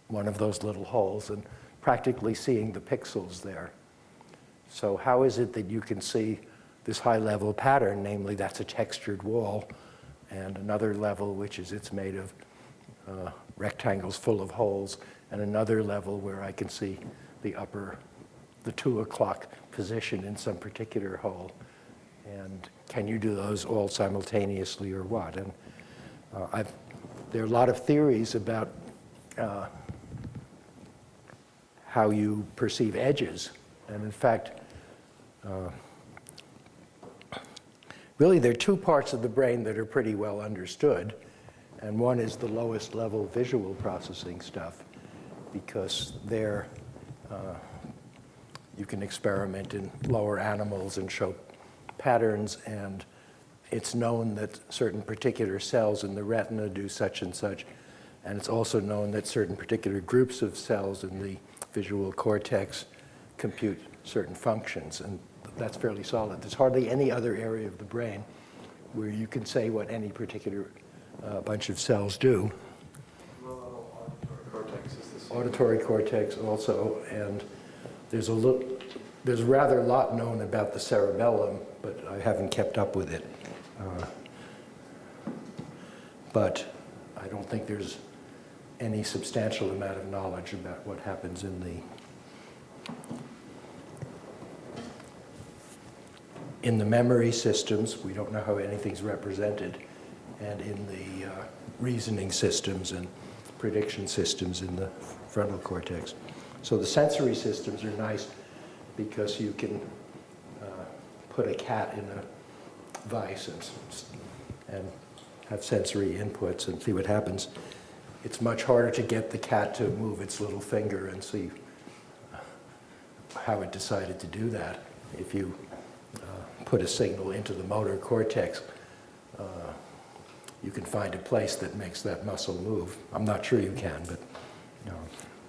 one of those little holes and practically seeing the pixels there. So how is it that you can see this high-level pattern, namely that's a textured wall, and another level which is it's made of rectangles full of holes, and another level where I can see the 2 o'clock position in some particular hole. And can you do those all simultaneously or what? And there are a lot of theories about how you perceive edges. And in fact, really there are 2 parts of the brain that are pretty well understood. And one is the lowest level visual processing stuff, because there you can experiment in lower animals and show patterns, and it's known that certain particular cells in the retina do such and such, and it's also known that certain particular groups of cells in the visual cortex compute certain functions, and that's fairly solid. There's hardly any other area of the brain where you can say what any particular bunch of cells do. Auditory cortex is the same. Auditory cortex also, and there's a rather lot known about the cerebellum, but I haven't kept up with it. But I don't think there's any substantial amount of knowledge about what happens in the memory systems. We don't know how anything's represented, and in the reasoning systems and prediction systems in the frontal cortex. So the sensory systems are nice because you can put a cat in a vise and have sensory inputs and see what happens. It's much harder to get the cat to move its little finger and see how it decided to do that. If you put a signal into the motor cortex, you can find a place that makes that muscle move. I'm not sure you can, but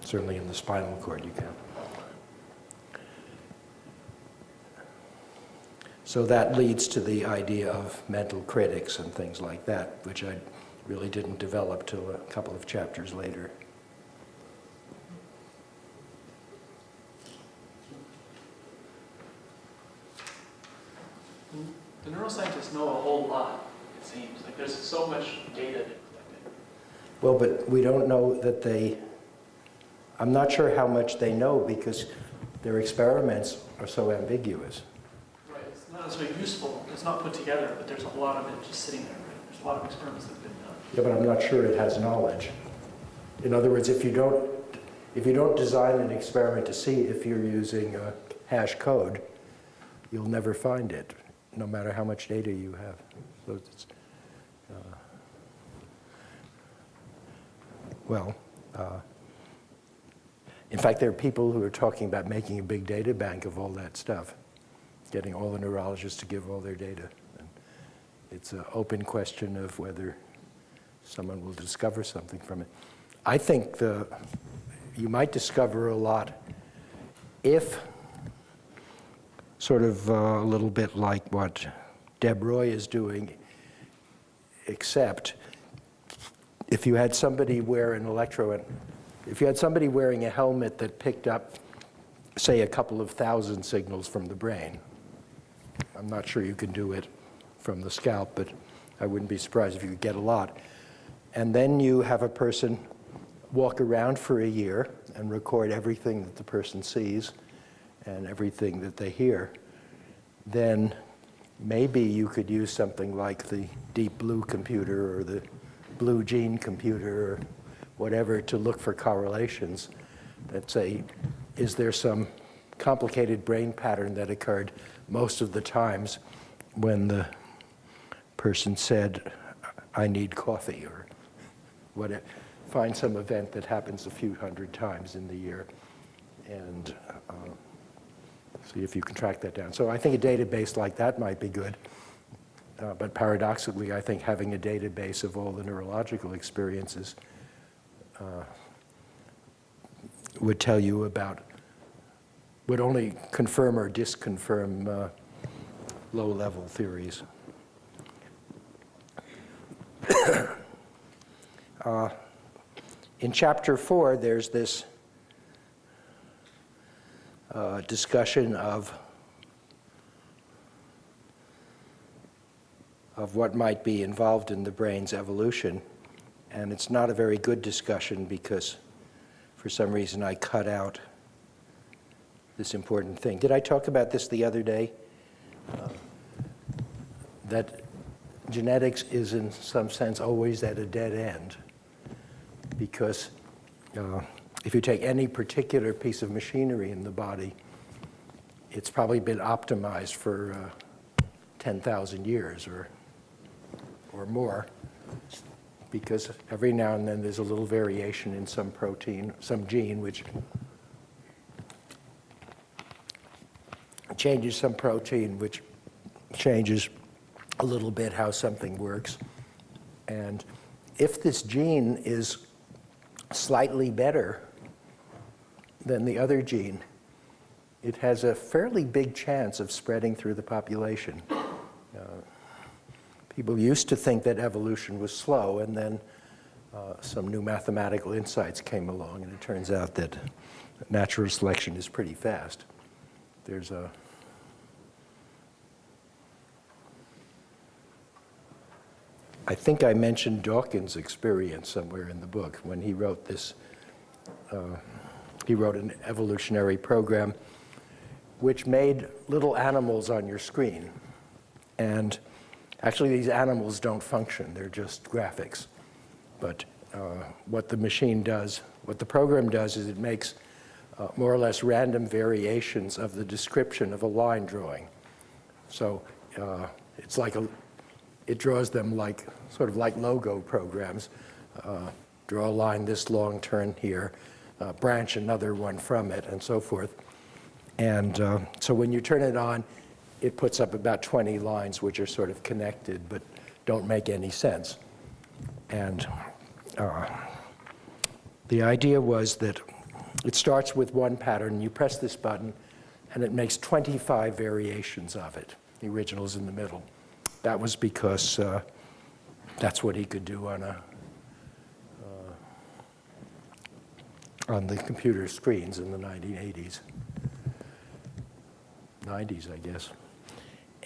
certainly in the spinal cord you can. So that leads to the idea of mental critics and things like that, which I really didn't develop till a couple of chapters later. The neuroscientists know a whole lot, it seems. Like there's so much data they've collected. Well, but we don't know that I'm not sure how much they know because their experiments are so ambiguous. Right, it's not necessarily useful. It's not put together, but there's a lot of it just sitting there. Right? There's a lot of experiments that have been done. Yeah, but I'm not sure it has knowledge. In other words, if you don't design an experiment to see if you're using hash code, you'll never find it, no matter how much data you have. So it's, in fact, there are people who are talking about making a big data bank of all that stuff, getting all the neurologists to give all their data. And it's an open question of whether someone will discover something from it. I think you might discover a lot if, sort of a little bit like what Deb Roy is doing, except if you had somebody wear if you had somebody wearing a helmet that picked up, say, a couple of thousand signals from the brain. I'm not sure you can do it from the scalp, but I wouldn't be surprised if you could get a lot. And then you have a person walk around for a year and record everything that the person sees and everything that they hear. Then maybe you could use something like the Deep Blue computer or the Blue Gene computer or whatever to look for correlations that say, is there some complicated brain pattern that occurred most of the times when the person said, I need coffee, or whatever. Find some event that happens a few hundred times in the year and see if you can track that down. So I think a database like that might be good. But paradoxically, I think having a database of all the neurological experiences would tell you about, would only confirm or disconfirm low-level theories. In chapter 4, there's this discussion of what might be involved in the brain's evolution. And it's not a very good discussion because for some reason I cut out this important thing. Did I talk about this the other day? That genetics is in some sense always at a dead end, because if you take any particular piece of machinery in the body, it's probably been optimized for 10,000 years or more, because every now and then there's a little variation in some protein, some gene, which changes some protein, which changes a little bit how something works. And if this gene is slightly better than the other gene, it has a fairly big chance of spreading through the population. People used to think that evolution was slow, and then some new mathematical insights came along, and it turns out that natural selection is pretty fast. There's a I think I mentioned Dawkins' experience somewhere in the book when he wrote this. He wrote an evolutionary program which made little animals on your screen. And actually, these animals don't function. They're just graphics. But what the machine does, what the program does, is it makes more or less random variations of the description of a line drawing. So it's like it draws them like, sort of like logo programs. Draw a line this long, turn here, branch another one from it, and so forth. And so when you turn it on, it puts up about 20 lines which are sort of connected but don't make any sense. And the idea was that it starts with one pattern, you press this button, and it makes 25 variations of it. The original's in the middle. That was because that's what he could do on the computer screens in the 1980s. 90s, I guess.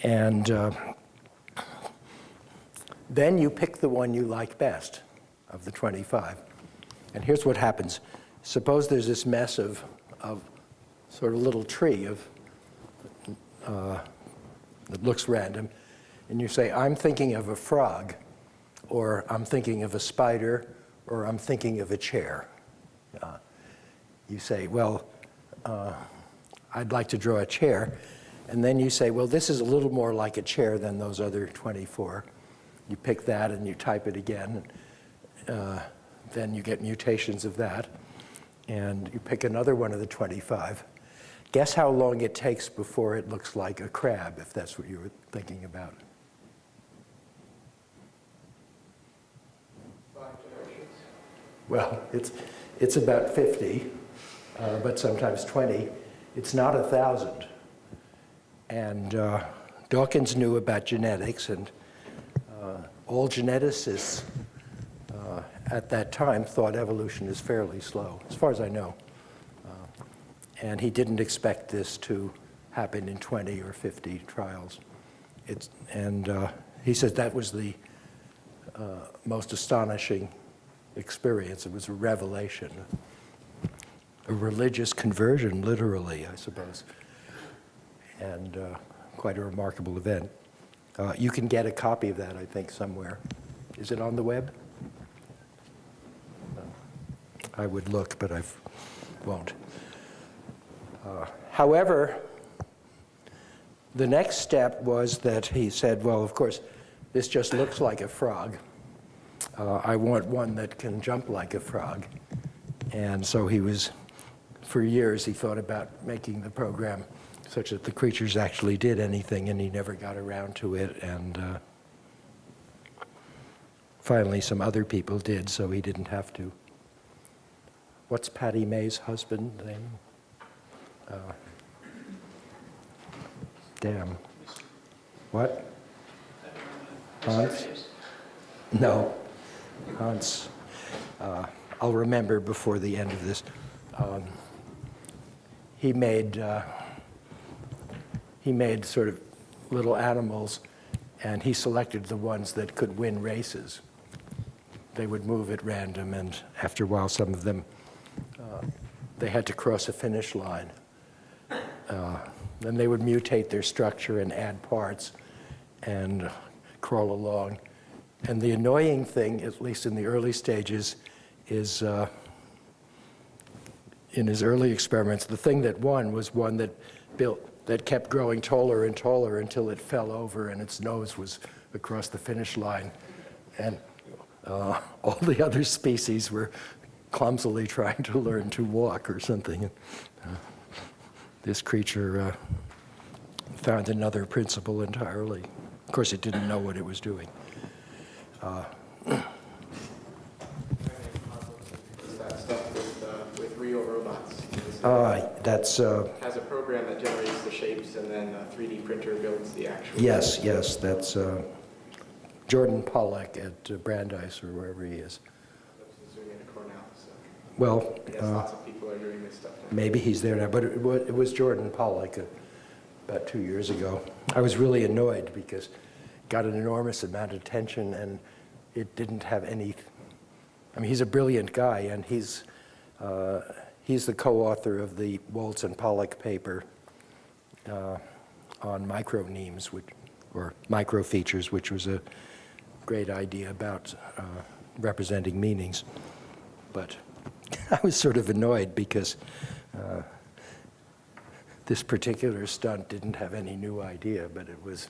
And then you pick the one you like best of the 25. And here's what happens. Suppose there's this mess of sort of little tree that looks random, and you say, I'm thinking of a frog, or I'm thinking of a spider, or I'm thinking of a chair. You say, well, I'd like to draw a chair. And then you say, well, this is a little more like a chair than those other 24. You pick that and you type it again. Then you get mutations of that. And you pick another one of the 25. Guess how long it takes before it looks like a crab, if that's what you were thinking about. 5 generations. Well, it's about 50, but sometimes 20. It's not 1,000. And Dawkins knew about genetics, and all geneticists at that time thought evolution is fairly slow, as far as I know. And he didn't expect this to happen in 20 or 50 trials. He says that was the most astonishing experience. It was a revelation, a religious conversion, literally, I suppose, and quite a remarkable event. You can get a copy of that, I think, somewhere. Is it on the web? I would look, but I won't. However, the next step was that he said, well, of course, this just looks like a frog. I want one that can jump like a frog. And so he was, for years, he thought about making the program such that the creatures actually did anything, and he never got around to it. And finally, some other people did, so he didn't have to. What's Patty May's husband's name? Damn. What? Hans? No. Hans. I'll remember before the end of this. He made sort of little animals, and he selected the ones that could win races. they would move at random, and after a while, some of them, they had to cross a finish line. Then they would mutate their structure and add parts and crawl along. And the annoying thing, at least in the early stages, is in his early experiments, the thing that won was one that kept growing taller and taller until it fell over and its nose was across the finish line. And all the other species were clumsily trying to learn to walk or something. This creature found another principle entirely. Of course, it didn't know what it was doing. Is that stuff with real robots? That's Has a program that generates the shapes and then a 3D printer builds the actual. yes, that's Jordan Pollack at Brandeis or wherever he is. That's doing it at Cornell. So Well, yes, lots of people are doing this stuff now. maybe he's there now, but it was Jordan Pollack about 2 years ago. I was really annoyed because it got an enormous amount of attention and it didn't have any. I mean, he's a brilliant guy, and he's the co-author of the Waltz and Pollack paper on micronemes, or microfeatures, which was a great idea about representing meanings. But I was sort of annoyed because this particular stunt didn't have any new idea, but it was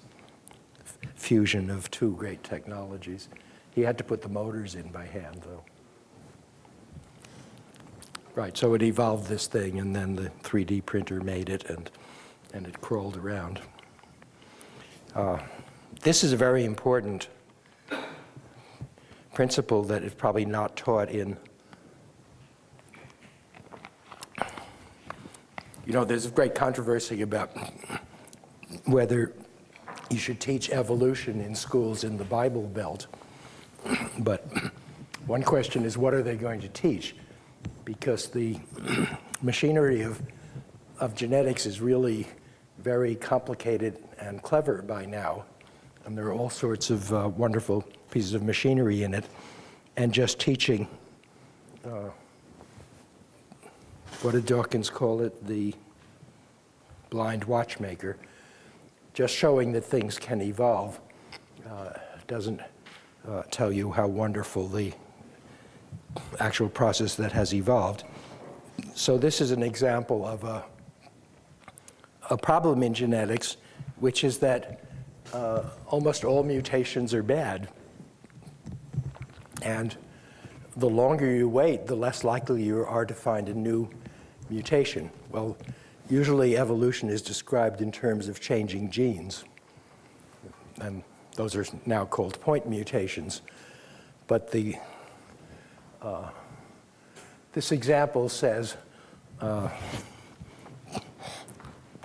fusion of two great technologies. He had to put the motors in by hand, though. Right, so it evolved this thing, and then the 3D printer made it, and it crawled around. This is a very important principle that is probably not taught in. You know, there's a great controversy about whether you should teach evolution in schools in the Bible Belt. But one question is, what are they going to teach? Because the machinery of genetics is really very complicated and clever by now. And there are all sorts of wonderful pieces of machinery in it. And just teaching, what did Dawkins call it? The blind watchmaker. Just showing that things can evolve doesn't tell you how wonderful the actual process that has evolved. So this is an example of a problem in genetics, which is that almost all mutations are bad. And the longer you wait, the less likely you are to find a new mutation. Well, usually evolution is described in terms of changing genes. And those are now called point mutations. But this example says,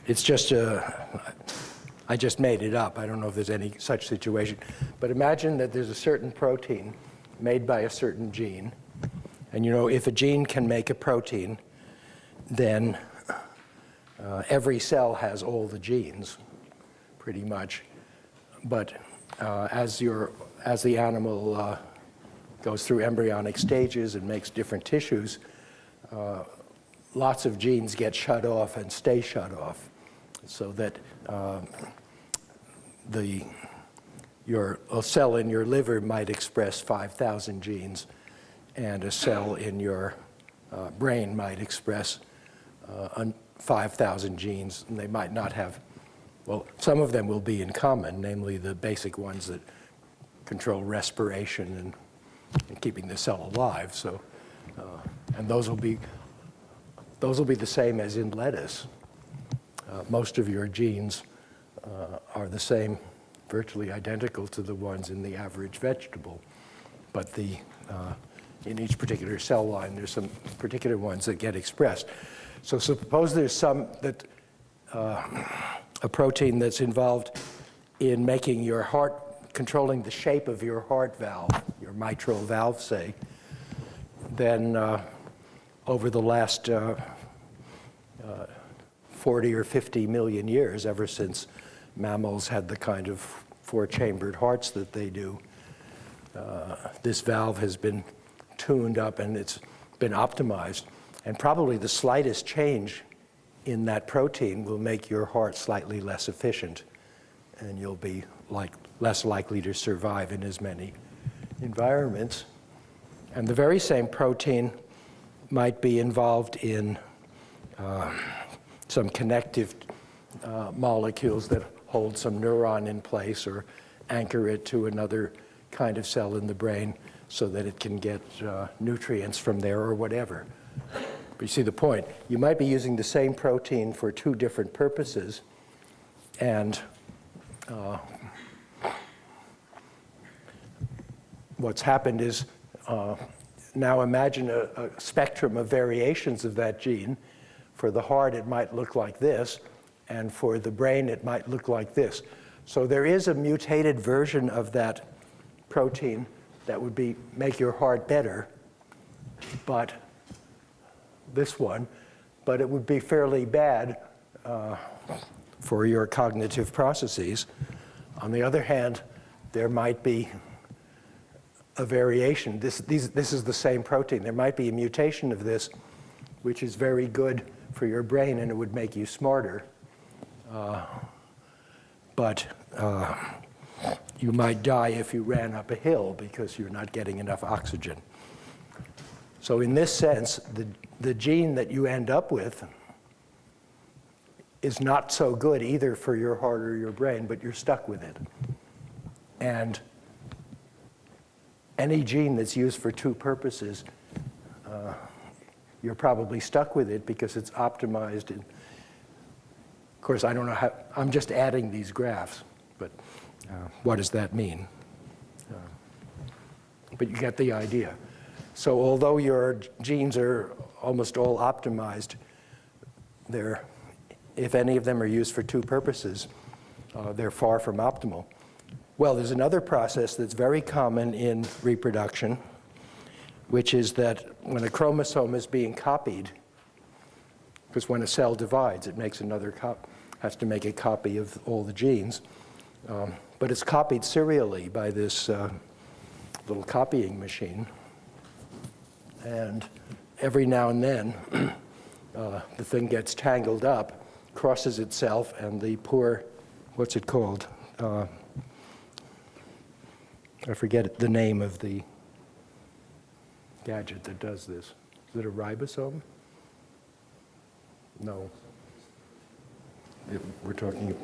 it's just I just made it up. I don't know if there's any such situation. But imagine that there's a certain protein made by a certain gene. And you know, if a gene can make a protein, then every cell has all the genes, pretty much. But as the animal goes through embryonic stages and makes different tissues, lots of genes get shut off and stay shut off, so that a cell in your liver might express 5,000 genes, and a cell in your brain might express 5,000 genes, and they might not have, well, some of them will be in common, namely the basic ones that control respiration and keeping the cell alive. So, and those will be the same as in lettuce. Most of your genes are the same, virtually identical to the ones in the average vegetable, but in each particular cell line, there's some particular ones that get expressed. So suppose there's some that a protein that's involved in making your heart, controlling the shape of your heart valve, your mitral valve, say, then over the last 40 or 50 million years, ever since mammals had the kind of four-chambered hearts that they do, this valve has been tuned up and it's been optimized. And probably the slightest change in that protein will make your heart slightly less efficient, and you'll be less likely to survive in as many environments. And the very same protein might be involved in some connective molecules that hold some neuron in place or anchor it to another kind of cell in the brain so that it can get nutrients from there or whatever. But you see the point. You might be using the same protein for two different purposes, and what's happened is now imagine a spectrum of variations of that gene. For the heart, it might look like this, and for the brain, it might look like this. So there is a mutated version of that protein that would make your heart better, but this one, but it would be fairly bad for your cognitive processes. On the other hand, there might be a variation. This is the same protein. There might be a mutation of this, which is very good for your brain, and it would make you smarter. But you might die if you ran up a hill because you're not getting enough oxygen. So in this sense, the gene that you end up with is not so good either for your heart or your brain, but you're stuck with it. And any gene that's used for two purposes, you're probably stuck with it because it's optimized. Of course, I don't know how, I'm just adding these graphs, but what does that mean? But you get the idea. So although your genes are almost all optimized, if any of them are used for two purposes, they're far from optimal. Well, there's another process that's very common in reproduction, which is that when a chromosome is being copied, because when a cell divides, it makes has to make a copy of all the genes, but it's copied serially by this little copying machine. And every now and then, the thing gets tangled up, crosses itself, and the poor, what's it called? I forget the name of the gadget that does this. Is it a ribosome? No. We're talking.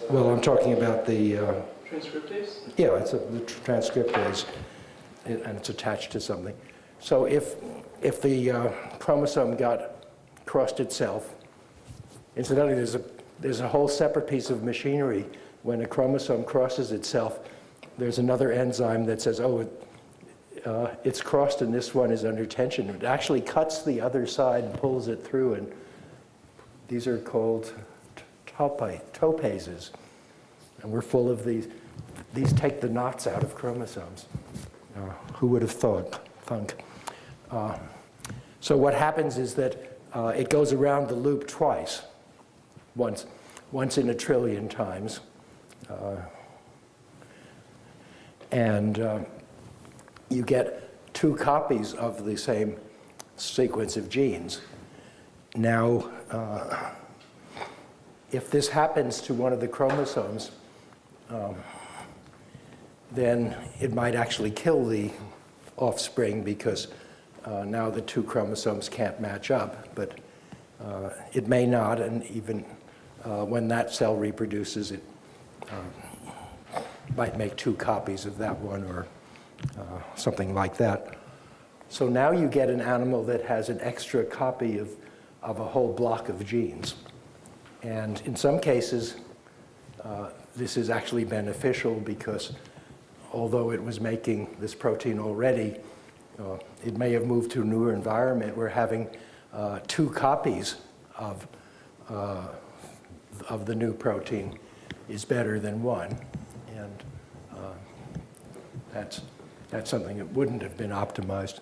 Well, I'm talking about the. Transcriptase? Yeah, it's the transcriptase, and it's attached to something. So if the chromosome crossed itself, incidentally, there's a whole separate piece of machinery. When a chromosome crosses itself, there's another enzyme that says, oh, it's crossed and this one is under tension. It actually cuts the other side and pulls it through, and these are called topases. And we're full of these. These take the knots out of chromosomes. Who would have thunk? So what happens is that it goes around the loop twice, once in a trillion times. And you get two copies of the same sequence of genes. Now, if this happens to one of the chromosomes, then it might actually kill the offspring because now the two chromosomes can't match up. But it may not, and even when that cell reproduces, it might make two copies of that one or something like that. So now you get an animal that has an extra copy of a whole block of genes. And in some cases, this is actually beneficial because although it was making this protein already, it may have moved to a newer environment where having two copies of the new protein is better than one. And that's something that wouldn't have been optimized.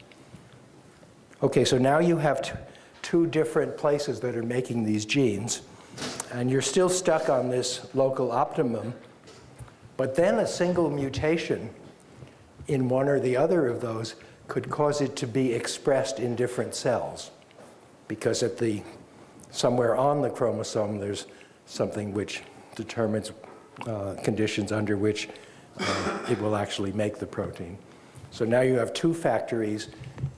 Okay, so now you have two different places that are making these genes, and you're still stuck on this local optimum, But then a single mutation in one or the other of those could cause it to be expressed in different cells, because somewhere on the chromosome there's something which determines conditions under which it will actually make the protein. So now you have two factories,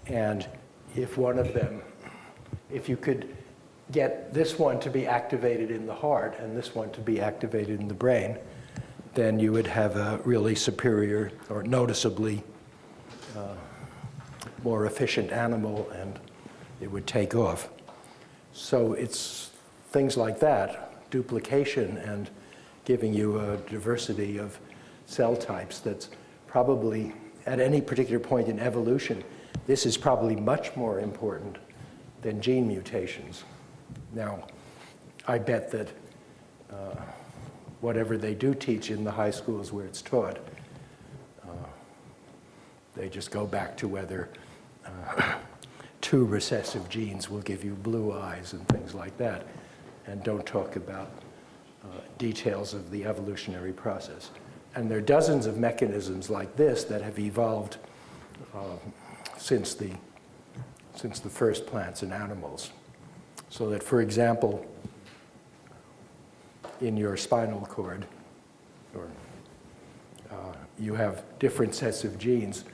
and if you could get this one to be activated in the heart and this one to be activated in the brain, then you would have a really superior or noticeably more efficient animal, and it would take off. So it's things like that, duplication and giving you a diversity of cell types that's probably, at any particular point in evolution, this is probably much more important than gene mutations. Now, I bet that whatever they do teach in the high schools where it's taught, they just go back to whether 2 recessive genes will give you blue eyes and things like that, and don't talk about details of the evolutionary process. And there are dozens of mechanisms like this that have evolved since the first plants and animals. So that, for example, in your spinal cord, you have different sets of genes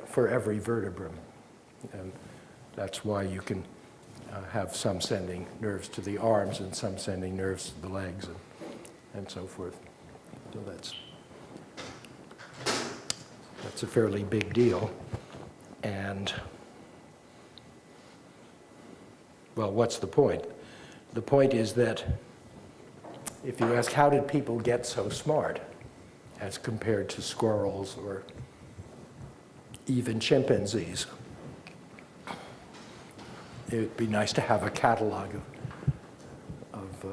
for every vertebra. And that's why you can have some sending nerves to the arms and some sending nerves to the legs and so forth. So that's a fairly big deal. And, well, what's the point? The point is that if you ask, how did people get so smart as compared to squirrels or even chimpanzees? It would be nice to have a catalog of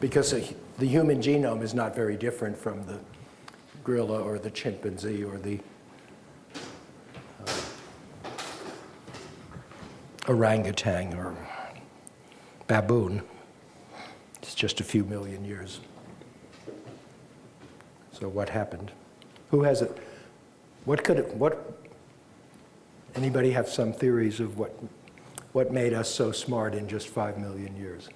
because the human genome is not very different from the gorilla or the chimpanzee or the orangutan or baboon. It's just a few million years. So what happened? Who has it? Anybody have some theories of what made us so smart in just 5 million years?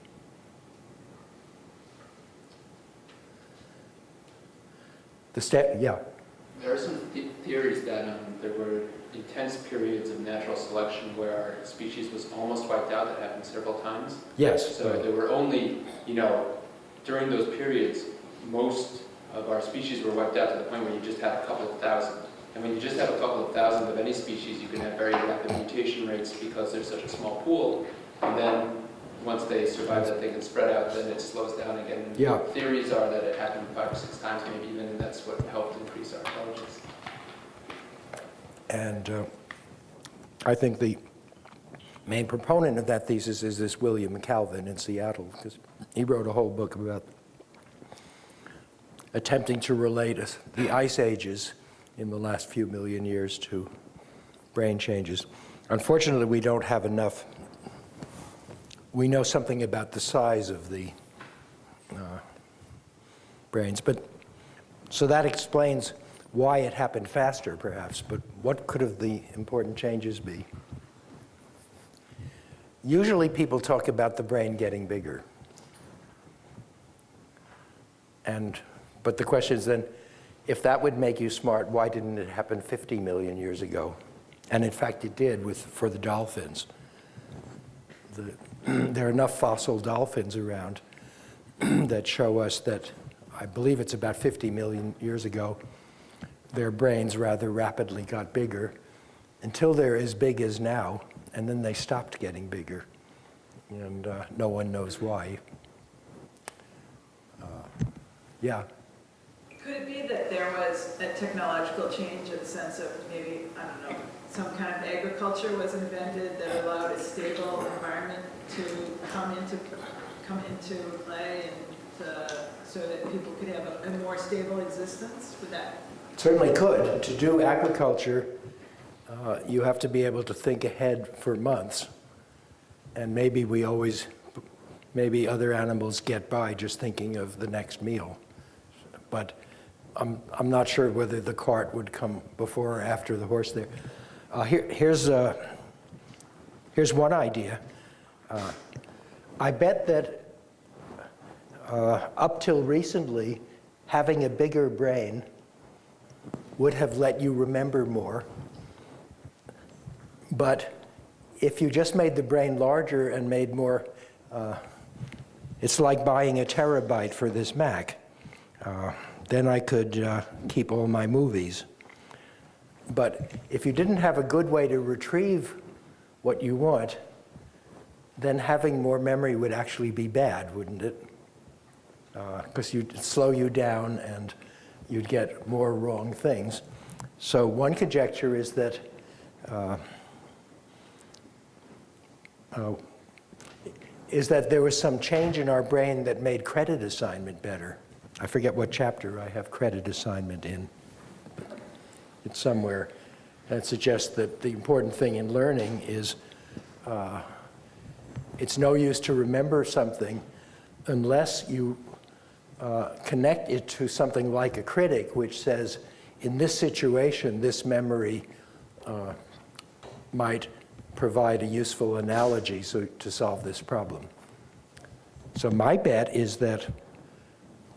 Yeah. There are some theories that there were intense periods of natural selection where our species was almost wiped out. That happened several times. Yes. So right. there were only, during those periods, most of our species were wiped out to the point where you just had a couple of thousand. And when you just have a couple of thousand of any species, you can have very rapid mutation rates because there's such a small pool. And then once they survive that, they can spread out, then it slows down again. Yeah. Theories are that it happened 5 or 6 times, maybe even, and that's what helped increase our intelligence. And I think the main proponent of that thesis is this William Calvin in Seattle, because he wrote a whole book about attempting to relate the ice ages in the last few million years to brain changes. Unfortunately, we don't have enough. We know something about the size of the brains, but so that explains why it happened faster, perhaps, but what could have the important changes be? Usually people talk about the brain getting bigger. But the question is then, if that would make you smart, why didn't it happen 50 million years ago? And in fact, it did for the dolphins. There are enough fossil dolphins around that show us that, I believe it's about 50 million years ago, their brains rather rapidly got bigger until they're as big as now, and then they stopped getting bigger. And no one knows why. Yeah. Could it be that there was a technological change in the sense of maybe, I don't know, some kind of agriculture was invented that allowed a stable environment to come into play, and so that people could have a more stable existence? Would that? Certainly could. To do agriculture, you have to be able to think ahead for months. And maybe we always maybe other animals get by just thinking of the next meal. But I'm not sure whether the cart would come before or after the horse there. Here's one idea. I bet that up till recently, having a bigger brain would have let you remember more. But if you just made the brain larger and made more, it's like buying a terabyte for this Mac. Then I could keep all my movies. But if you didn't have a good way to retrieve what you want, then having more memory would actually be bad, wouldn't it? Because you'd slow you down and you'd get more wrong things. So one conjecture is that there was some change in our brain that made credit assignment better. I forget what chapter I have credit assignment in. It's somewhere. And it suggests that the important thing in learning is it's no use to remember something unless you connect it to something like a critic, which says, in this situation, this memory might provide a useful analogy to solve this problem. So my bet is that,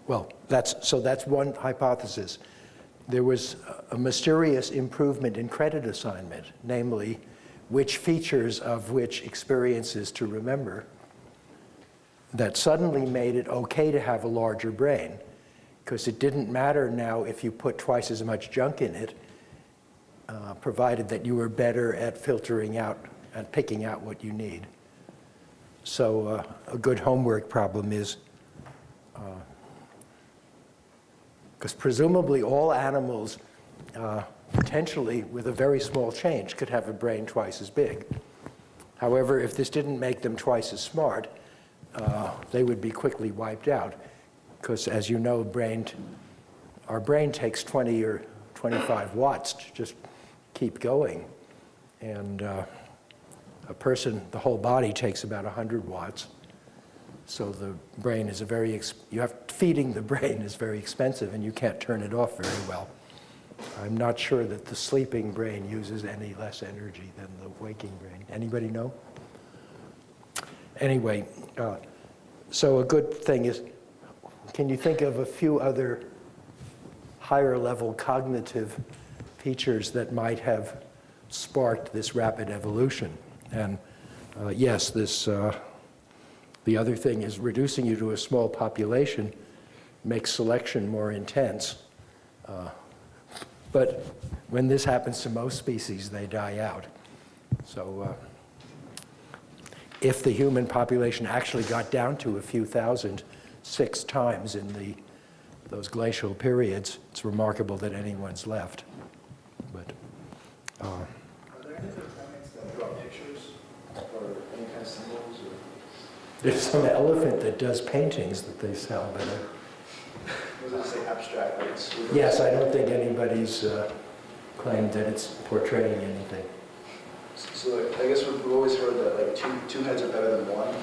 well, that's one hypothesis. There was a mysterious improvement in credit assignment, namely, which features of which experiences to remember, that suddenly made it okay to have a larger brain, because it didn't matter now if you put twice as much junk in it, provided that you were better at filtering out and picking out what you need. So a good homework problem is, because presumably all animals, potentially with a very small change, could have a brain twice as big. However, if this didn't make them twice as smart, they would be quickly wiped out. Because as you know, our brain takes 20 or 25 watts to just keep going. And a person, the whole body takes about 100 watts. So the brain is feeding the brain is very expensive, and you can't turn it off very well. I'm not sure that the sleeping brain uses any less energy than the waking brain. Anybody know? Anyway, so a good thing is, can you think of a few other higher level cognitive features that might have sparked this rapid evolution? And yes, the other thing is reducing you to a small population makes selection more intense. But when this happens to most species, they die out. So if the human population actually got down to a few thousand 6 times in those glacial periods, it's remarkable that anyone's left. But are there any other primates that draw pictures or any kind of symbols? Or? There's some elephant that does paintings that they sell, but was it say abstract? Like it's yes, I don't think anybody's claimed that it's portraying anything. So I guess we've always heard that like two heads are better than one.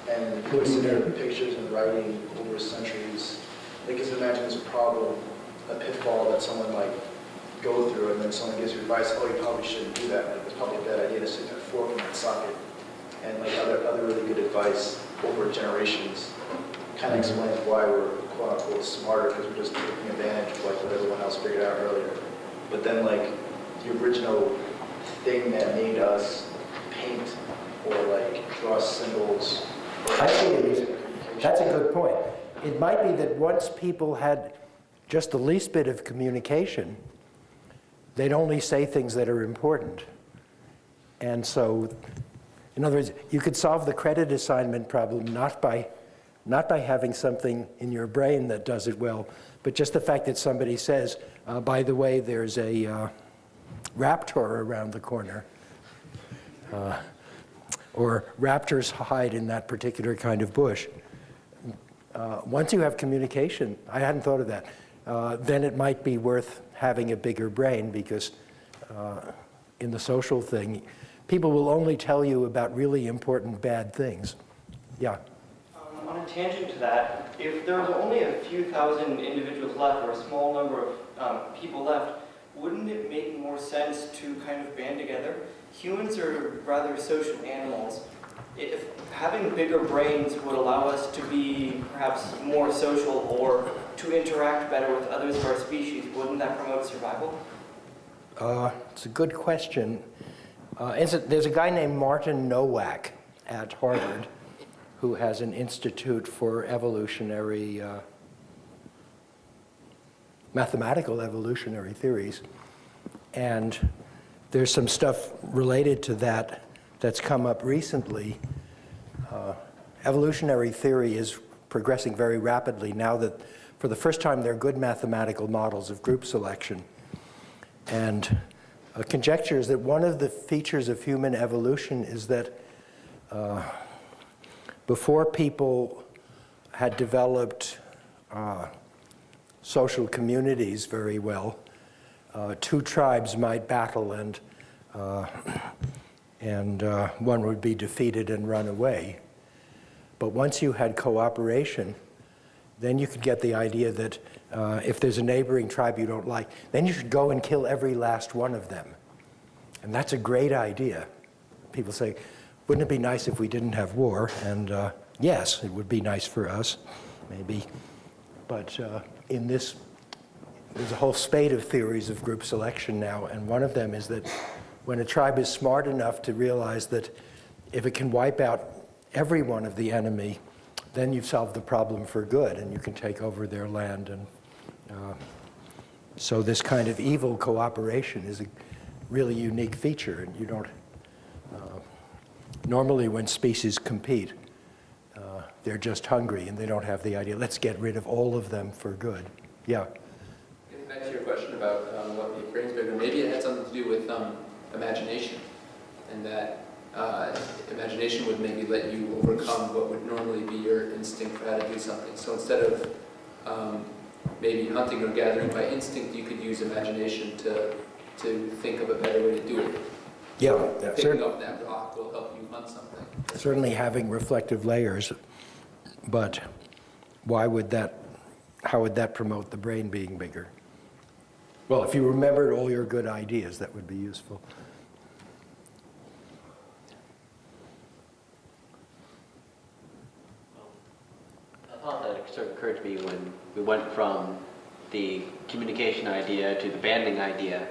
And looking at pictures and writing over centuries, I can imagine there's a problem, a pitfall that someone might go through, and then someone gives you advice, oh, you probably shouldn't do that. Like, it's probably a bad idea to stick a fork in that socket. And like other really good advice over generations kind of explains why we're quote unquote smarter, because we're just taking advantage of like what everyone else figured out earlier. But then like the original thing that made us paint or like draw symbols. Actually, that's a good point. It might be that once people had just the least bit of communication, they'd only say things that are important. And so, in other words, you could solve the credit assignment problem not by having something in your brain that does it well, but just the fact that somebody says, by the way, there's a raptor around the corner. Or raptors hide in that particular kind of bush. Once you have communication, I hadn't thought of that, then it might be worth having a bigger brain, because in the social thing, people will only tell you about really important bad things. Yeah. On a tangent to that, if there was only a few thousand individuals left, or a small number of people left, wouldn't it make more sense to kind of band together? Humans are rather social animals. If having bigger brains would allow us to be perhaps more social or to interact better with others of our species, wouldn't that promote survival? It's a good question. There's a guy named Martin Nowak at Harvard who has an institute for evolutionary, mathematical evolutionary theories. And there's some stuff related to that that's come up recently. Evolutionary theory is progressing very rapidly now that for the first time there are good mathematical models of group selection. And conjecture is that one of the features of human evolution is that before people had developed social communities very well, two tribes might battle and one would be defeated and run away. But once you had cooperation, then you could get the idea that if there's a neighboring tribe you don't like, then you should go and kill every last one of them. And that's a great idea. People say, wouldn't it be nice if we didn't have war? And yes, it would be nice for us, maybe. But in this, there's a whole spate of theories of group selection now, and one of them is that when a tribe is smart enough to realize that if it can wipe out every one of the enemy, then you've solved the problem for good, and you can take over their land. And so this kind of evil cooperation is a really unique feature, and you don't, normally when species compete, they're just hungry and they don't have the idea, let's get rid of all of them for good. Yeah? Getting back to your question about what made brains bigger, maybe it had something to do with imagination, and that imagination would maybe let you overcome what would normally be your instinct for how to do something. So instead of maybe hunting or gathering by instinct, you could use imagination to think of a better way to do it. Yeah. Picking up that rock will help you hunt something. Certainly having reflective layers, but why would that, how would that promote the brain being bigger? Well, if you remembered all your good ideas, that would be useful. A thought that sort of occurred to me when we went from the communication idea to the banding idea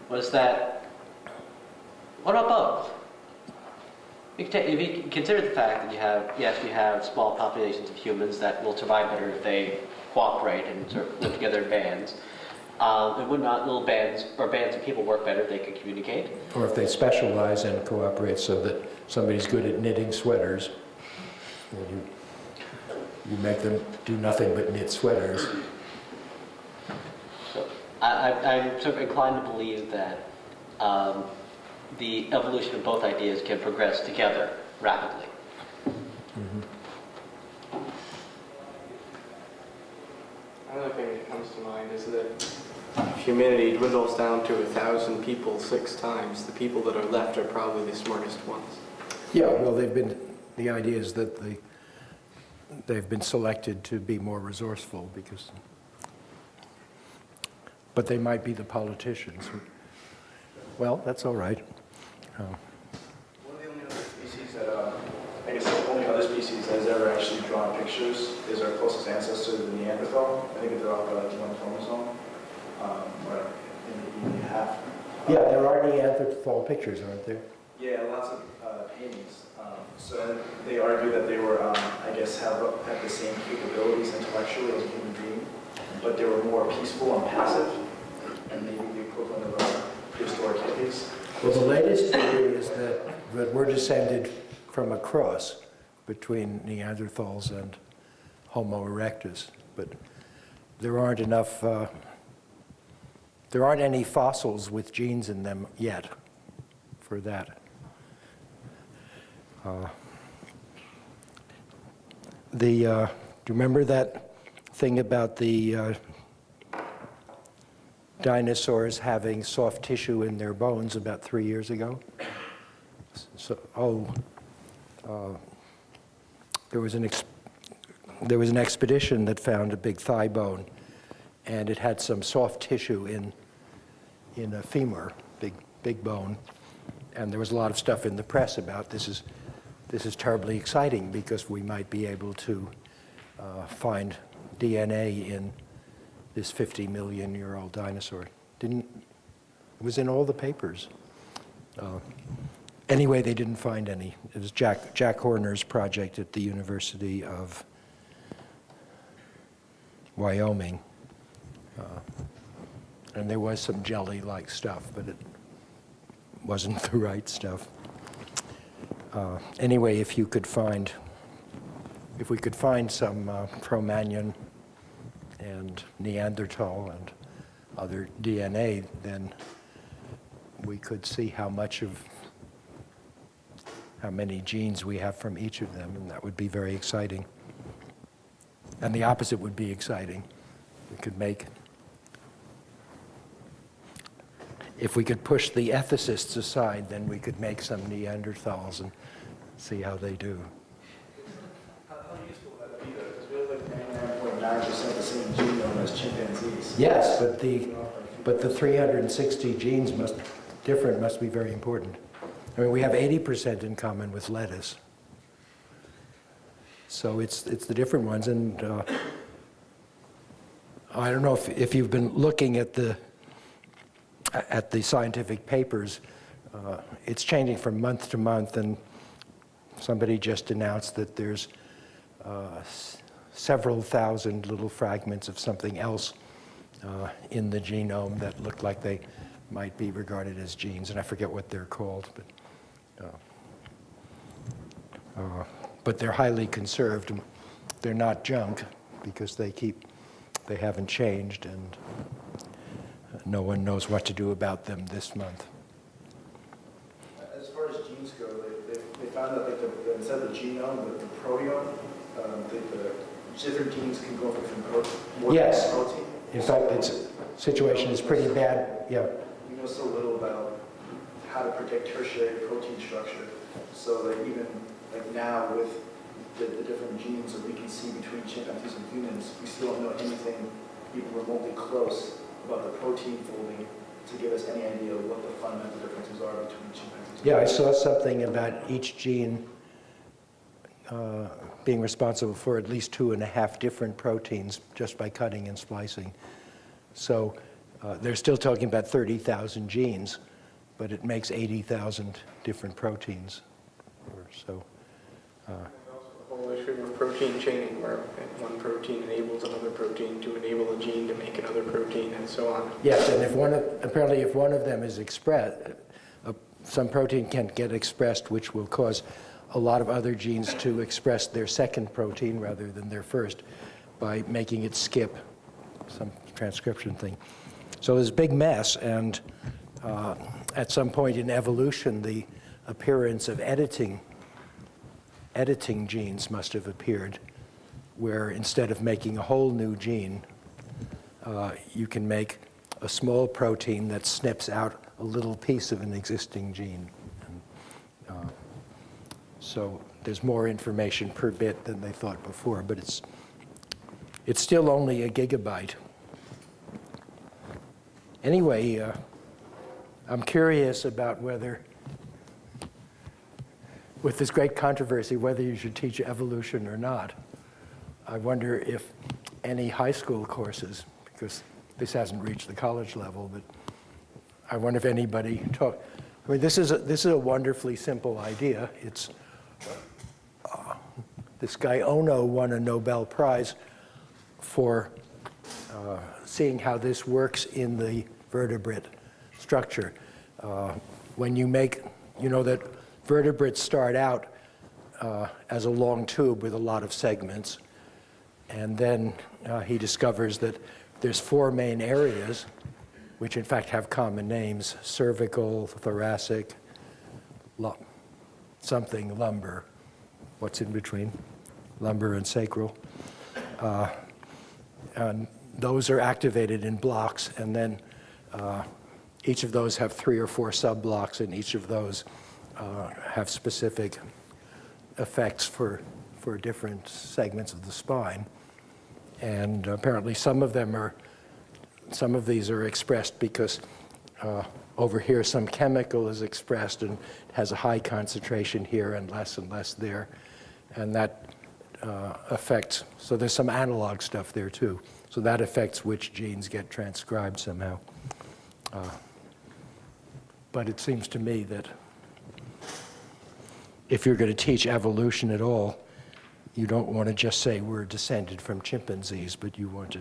was that, what about both? If you consider the fact that you have, yes, you have small populations of humans that will survive better if they cooperate and sort of live together in bands. And would not little bands or bands of people work better if they could communicate? Or if they specialize and cooperate so that somebody's good at knitting sweaters, and you make them do nothing but knit sweaters. So I'm sort of inclined to believe that the evolution of both ideas can progress together rapidly. Mm-hmm. Another thing that comes to mind is that if humanity dwindles down to 1,000 people 6 times, the people that are left are probably the smartest ones. Yeah, well, the idea is that they've been selected to be more resourceful because, but they might be the politicians. Well, that's all right. One of the only other species that, I guess the only other species that has ever actually drawn pictures is our closest ancestor, the Neanderthal. I think they're off by like 1 chromosome, or maybe half. Yeah, there are Neanderthal pictures, aren't there? Yeah, lots of paintings. So they argue that they were, I guess, had the same capabilities intellectually as a human being, but they were more peaceful and passive, and maybe the equivalent of prehistoric hippies. Well, the latest theory is that we're descended from a cross between Neanderthals and Homo erectus, but there aren't enough, there aren't any fossils with genes in them yet for that. Do you remember that thing about the dinosaurs having soft tissue in their bones about 3 years ago? So, there was an expedition that found a big thigh bone, and it had some soft tissue in a femur, big bone, and there was a lot of stuff in the press about this is terribly exciting because we might be able to find DNA in this 50-million-year-old dinosaur. It was in all the papers. Anyway, they didn't find any. It was Jack Horner's project at the University of Wyoming. And there was some jelly-like stuff, but it wasn't the right stuff. Anyway, if we could find some Cro-Magnon and Neanderthal and other DNA, then we could see how many genes we have from each of them, and that would be very exciting. And the opposite would be exciting. We could make, if we could push the ethicists aside, then we could make some Neanderthals and see how they do. How useful would that be, though? Because we have like 99.9% the same genome as chimpanzees. Yes, but the 360 genes must be very important. I mean, we have 80% in common with lettuce. So it's the different ones, and I don't know if you've been looking at the scientific papers. It's changing from month to month, and somebody just announced that there's several thousand little fragments of something else in the genome that look like they might be regarded as genes, and I forget what they're called, but they're highly conserved. They're not junk because they haven't changed, and no one knows what to do about them this month. As far as genes go, they found that instead of the genome, the proteome, the different genes can go from more yes. than protein. In fact, the situation is pretty bad. Yeah. We know so little about how to predict tertiary protein structure, so that even like now with the different genes that we can see between chimpanzees and humans, we still don't know anything even remotely close about the protein folding to give us any idea of what the fundamental differences are between chimpanzees. Yeah, I saw something about each gene being responsible for at least 2.5 different proteins just by cutting and splicing. So they're still talking about 30,000 genes, but it makes 80,000 different proteins. So. The whole issue of protein chaining, where one protein enables another protein to enable a gene to make another protein, and so on. Yes, and apparently if one of them is expressed, some protein can get expressed, which will cause a lot of other genes to express their second protein rather than their first by making it skip some transcription thing. So there's a big mess, and at some point in evolution, the appearance of editing genes must have appeared, where instead of making a whole new gene, you can make a small protein that snips out a little piece of an existing gene. And, so there's more information per bit than they thought before, but it's still only a gigabyte. Anyway, I'm curious about whether, with this great controversy, whether you should teach evolution or not. I wonder if any high school courses, because this hasn't reached the college level, but I wonder if anybody taught. I mean, this is a wonderfully simple idea. It's this guy Ono won a Nobel Prize for seeing how this works in the vertebrate structure. When you make, you know that vertebrates start out as a long tube with a lot of segments, and then he discovers that there's 4 main areas, which in fact have common names: cervical, thoracic, something, lumbar. What's in between? Lumbar and sacral. And those are activated in blocks, and then each of those have 3 or 4 sub-blocks, and each of those have specific effects for for different segments of the spine. And apparently some of these are expressed because over here some chemical is expressed and has a high concentration here and less there. And that affects, so there's some analog stuff there too. So that affects which genes get transcribed somehow. But it seems to me that if you're going to teach evolution at all, you don't want to just say we're descended from chimpanzees, but you want to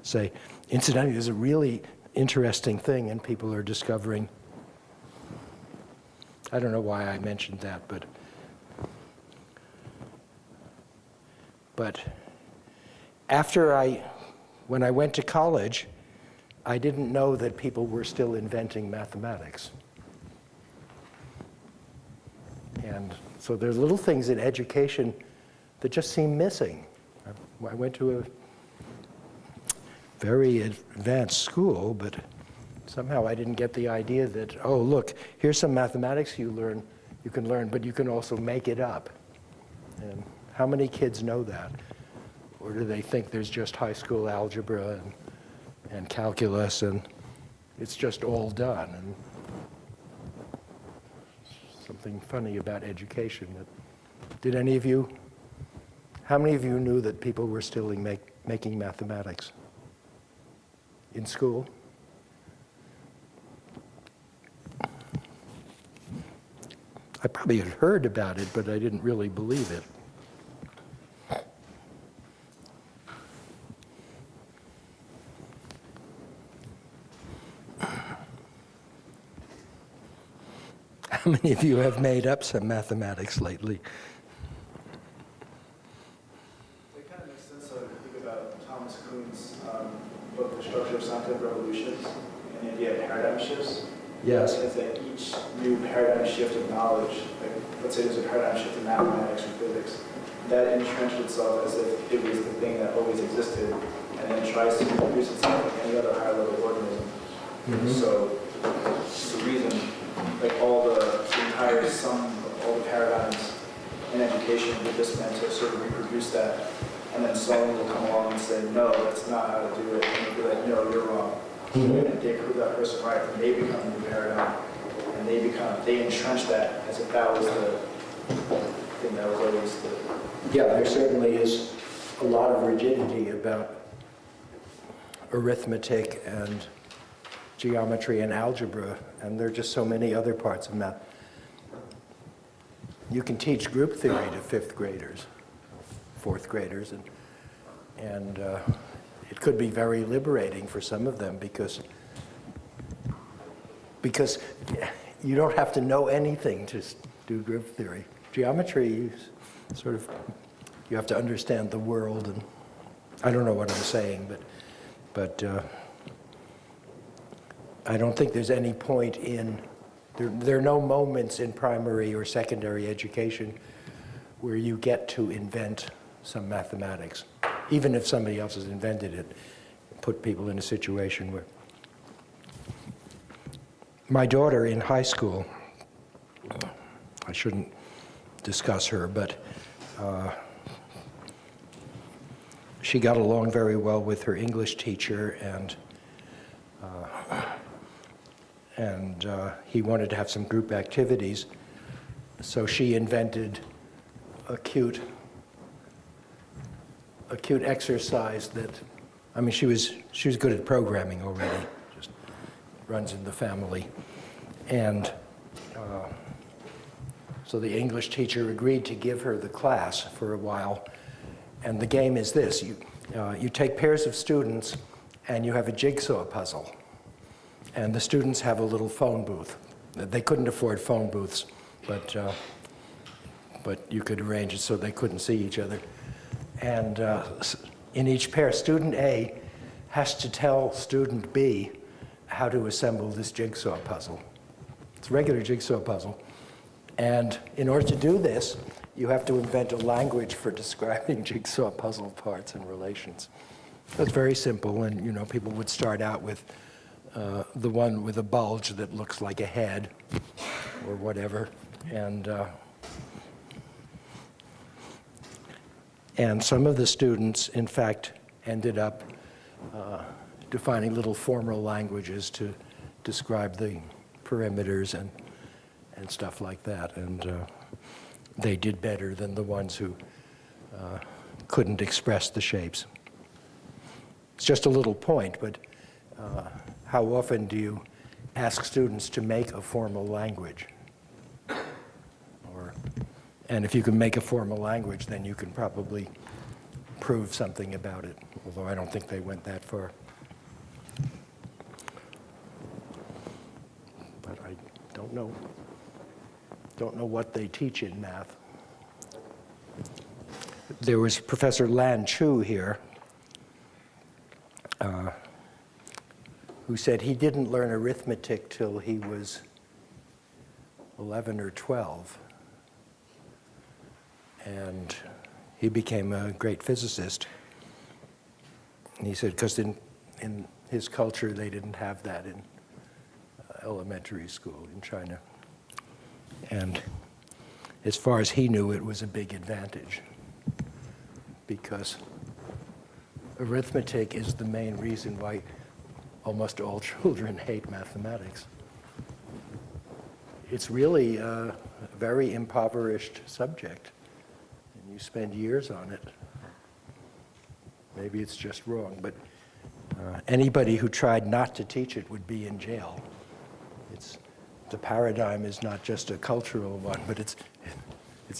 say, incidentally, there's a really interesting thing, and people are discovering, I don't know why I mentioned that, but when I went to college, I didn't know that people were still inventing mathematics. And so there's little things in education that just seem missing. I went to a very advanced school, but somehow I didn't get the idea that, oh, look, here's some mathematics you can learn, but you can also make it up. And how many kids know that? Or do they think there's just high school algebra and calculus and it's just all done? And something funny about education. How many of you knew that people were still making mathematics in school? I probably had heard about it, but I didn't really believe it. How many of you have made up some mathematics lately? It kind of makes sense when you think about Thomas Kuhn's book, The Structure of Scientific Revolutions, and the idea of paradigm shifts. Yes. It's that each new paradigm shift of knowledge, like let's say there's a paradigm shift in mathematics or physics, that entrenched itself as if it was the thing that always existed, and then tries to reproduce itself like any other higher level organism. Mm-hmm. So the reason, like the entire sum of all the paradigms in education were just meant to sort of reproduce that, and then someone will come along and say, no, that's not how to do it, and you'll be like, no, you're wrong. Mm-hmm. And they prove that person right, and they become the new paradigm, and they entrench that as if that was the thing that was always the... Yeah, there certainly is a lot of rigidity about arithmetic and geometry and algebra, and there are just so many other parts of math. You can teach group theory to fifth graders, fourth graders, and it could be very liberating for some of them because you don't have to know anything to do group theory. Geometry, you have to understand the world, and I don't know what I'm saying, but I don't think there's any point in, there are no moments in primary or secondary education where you get to invent some mathematics, even if somebody else has invented it, put people in a situation where. My daughter in high school, I shouldn't discuss her, but she got along very well with her English teacher, and he wanted to have some group activities, so she invented a cute exercise that, I mean, she was good at programming already, just runs in the family, and so the English teacher agreed to give her the class for a while, and the game is this: you take pairs of students, and you have a jigsaw puzzle. And the students have a little phone booth. They couldn't afford phone booths, but you could arrange it so they couldn't see each other. And in each pair, student A has to tell student B how to assemble this jigsaw puzzle. It's a regular jigsaw puzzle. And in order to do this, you have to invent a language for describing jigsaw puzzle parts and relations. It's very simple, and people would start out with the one with a bulge that looks like a head or whatever, and And some of the students, in fact, ended up defining little formal languages to describe the perimeters and stuff like that. And they did better than the ones who couldn't express the shapes. It's just a little point, but how often do you ask students to make a formal language? And if you can make a formal language, then you can probably prove something about it, although I don't think they went that far. But I don't know what they teach in math. There was Professor Lan Chu here, who said he didn't learn arithmetic till he was 11 or 12. And he became a great physicist. And he said, because in his culture, they didn't have that in elementary school in China. And as far as he knew, it was a big advantage, because arithmetic is the main reason why almost all children hate mathematics. It's really a very impoverished subject. You spend years on it. Maybe it's just wrong, but anybody who tried not to teach it would be in jail. The paradigm is not just a cultural one, but it's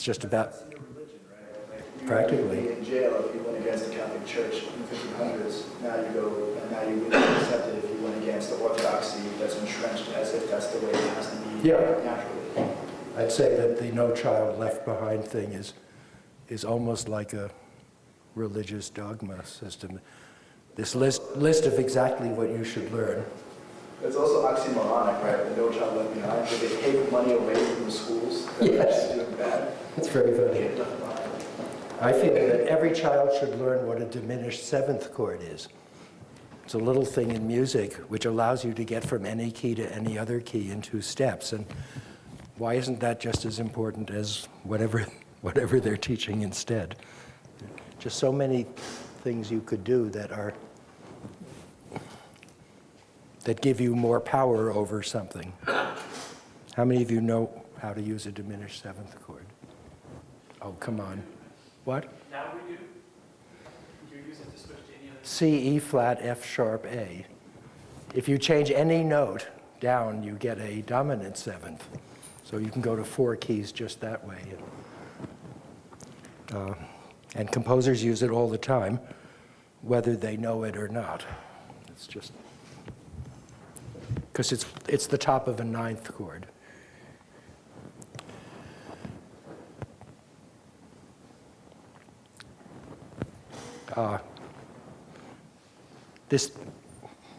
just about practically. In jail if you went against the Catholic Church in the 1500s. Now you go, and now you wouldn't be accepted if you went against the orthodoxy that's entrenched as if that's the way it has to be naturally. I'd say that the No Child Left Behind thing is almost like a religious dogma system. This list of exactly what you should learn. It's also oxymoronic, right? The No Child Left Behind, but they take money away from the schools that are actually doing bad. It's very funny. I feel that every child should learn what a diminished seventh chord is. It's a little thing in music which allows you to get from any key to any other key in 2 steps. And why isn't that just as important as whatever they're teaching instead? Just so many things you could do that give you more power over something. How many of you know how to use a diminished seventh chord? Oh, come on. What? Now we do. You use it to switch to any other. C, E flat, F sharp, A. If you change any note down, you get a dominant seventh. So you can go to 4 keys just that way. And composers use it all the time, whether they know it or not. It's just because it's the top of a 9th chord.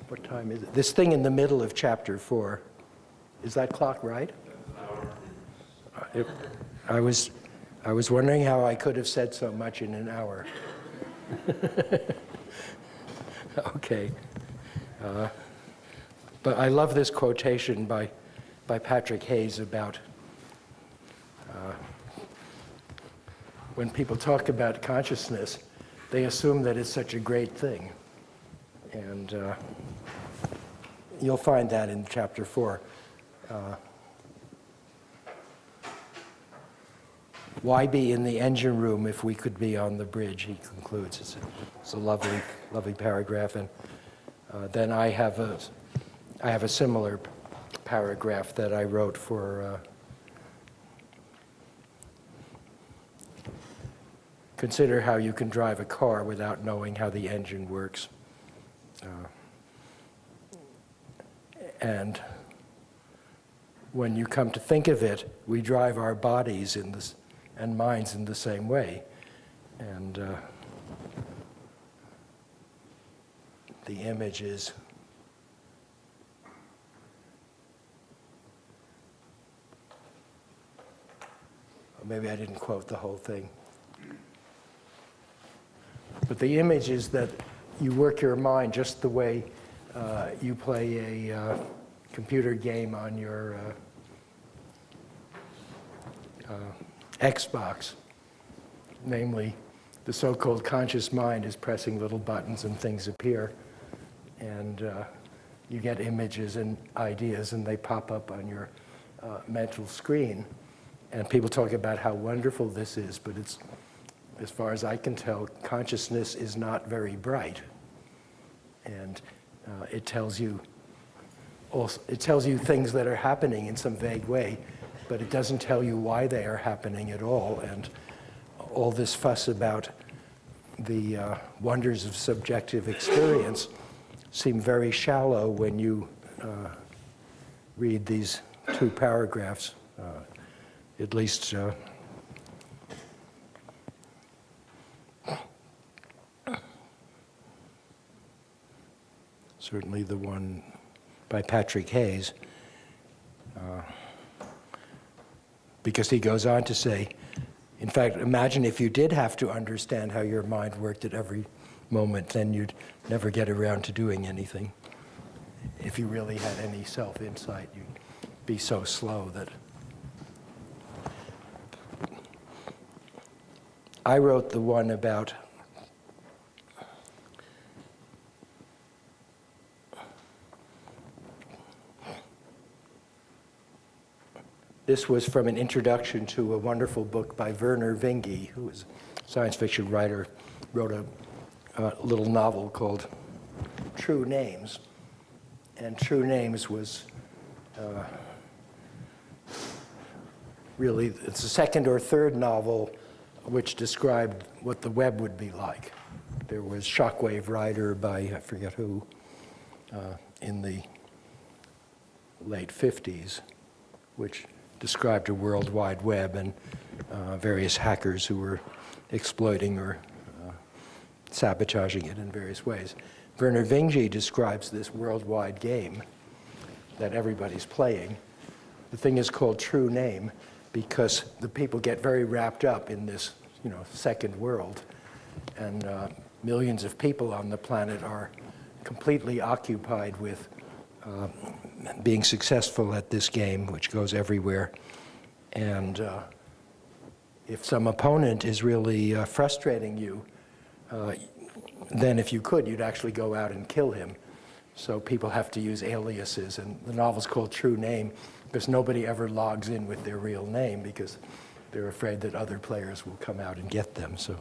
What time is it? This thing in the middle of chapter 4, is that clock right? I was wondering how I could have said so much in an hour. Okay. But I love this quotation by Patrick Hayes about when people talk about consciousness, they assume that it's such a great thing. And you'll find that in chapter 4. Why be in the engine room if we could be on the bridge, he concludes. It's a lovely, lovely paragraph. And then I have a similar paragraph that I wrote for consider how you can drive a car without knowing how the engine works. And when you come to think of it, we drive our bodies and minds in the same way. And the image is maybe I didn't quote the whole thing. But the image is that you work your mind just the way you play a computer game on your Xbox. Namely, the so-called conscious mind is pressing little buttons and things appear, and you get images and ideas and they pop up on your mental screen. And people talk about how wonderful this is, but it's, as far as I can tell, consciousness is not very bright. And it tells you things that are happening in some vague way, but it doesn't tell you why they are happening at all. And all this fuss about the wonders of subjective experience seem very shallow when you read these 2 paragraphs, at least certainly the one by Patrick Hayes, because he goes on to say, in fact, imagine if you did have to understand how your mind worked at every moment, then you'd never get around to doing anything. If you really had any self-insight, you'd be so slow that... I wrote the one about this was from an introduction to a wonderful book by Vernor Vinge, who was a science fiction writer, wrote a little novel called True Names. And True Names was really, it's the second or third novel which described what the web would be like. There was Shockwave Rider by, I forget who, in the late 50s, which described a World Wide Web and various hackers who were exploiting or sabotaging it in various ways. Vernor Vinge describes this worldwide game that everybody's playing. The thing is called True Name because the people get very wrapped up in this, second world, and millions of people on the planet are completely occupied with being successful at this game, which goes everywhere. And if some opponent is really frustrating you, then if you could, you'd actually go out and kill him. So people have to use aliases, and the novel's called True Name because nobody ever logs in with their real name because they're afraid that other players will come out and get them. So,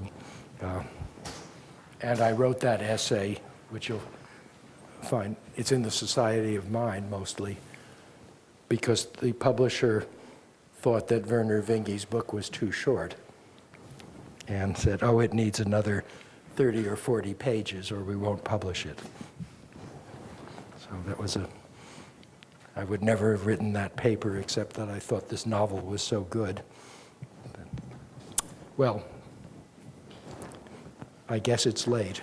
and I wrote that essay, which you'll find, it's in the Society of Mind mostly, because the publisher thought that Vernor Vinge's book was too short and said, oh, it needs another 30 or 40 pages or we won't publish it. So that was I would never have written that paper except that I thought this novel was so good. Well, I guess it's late.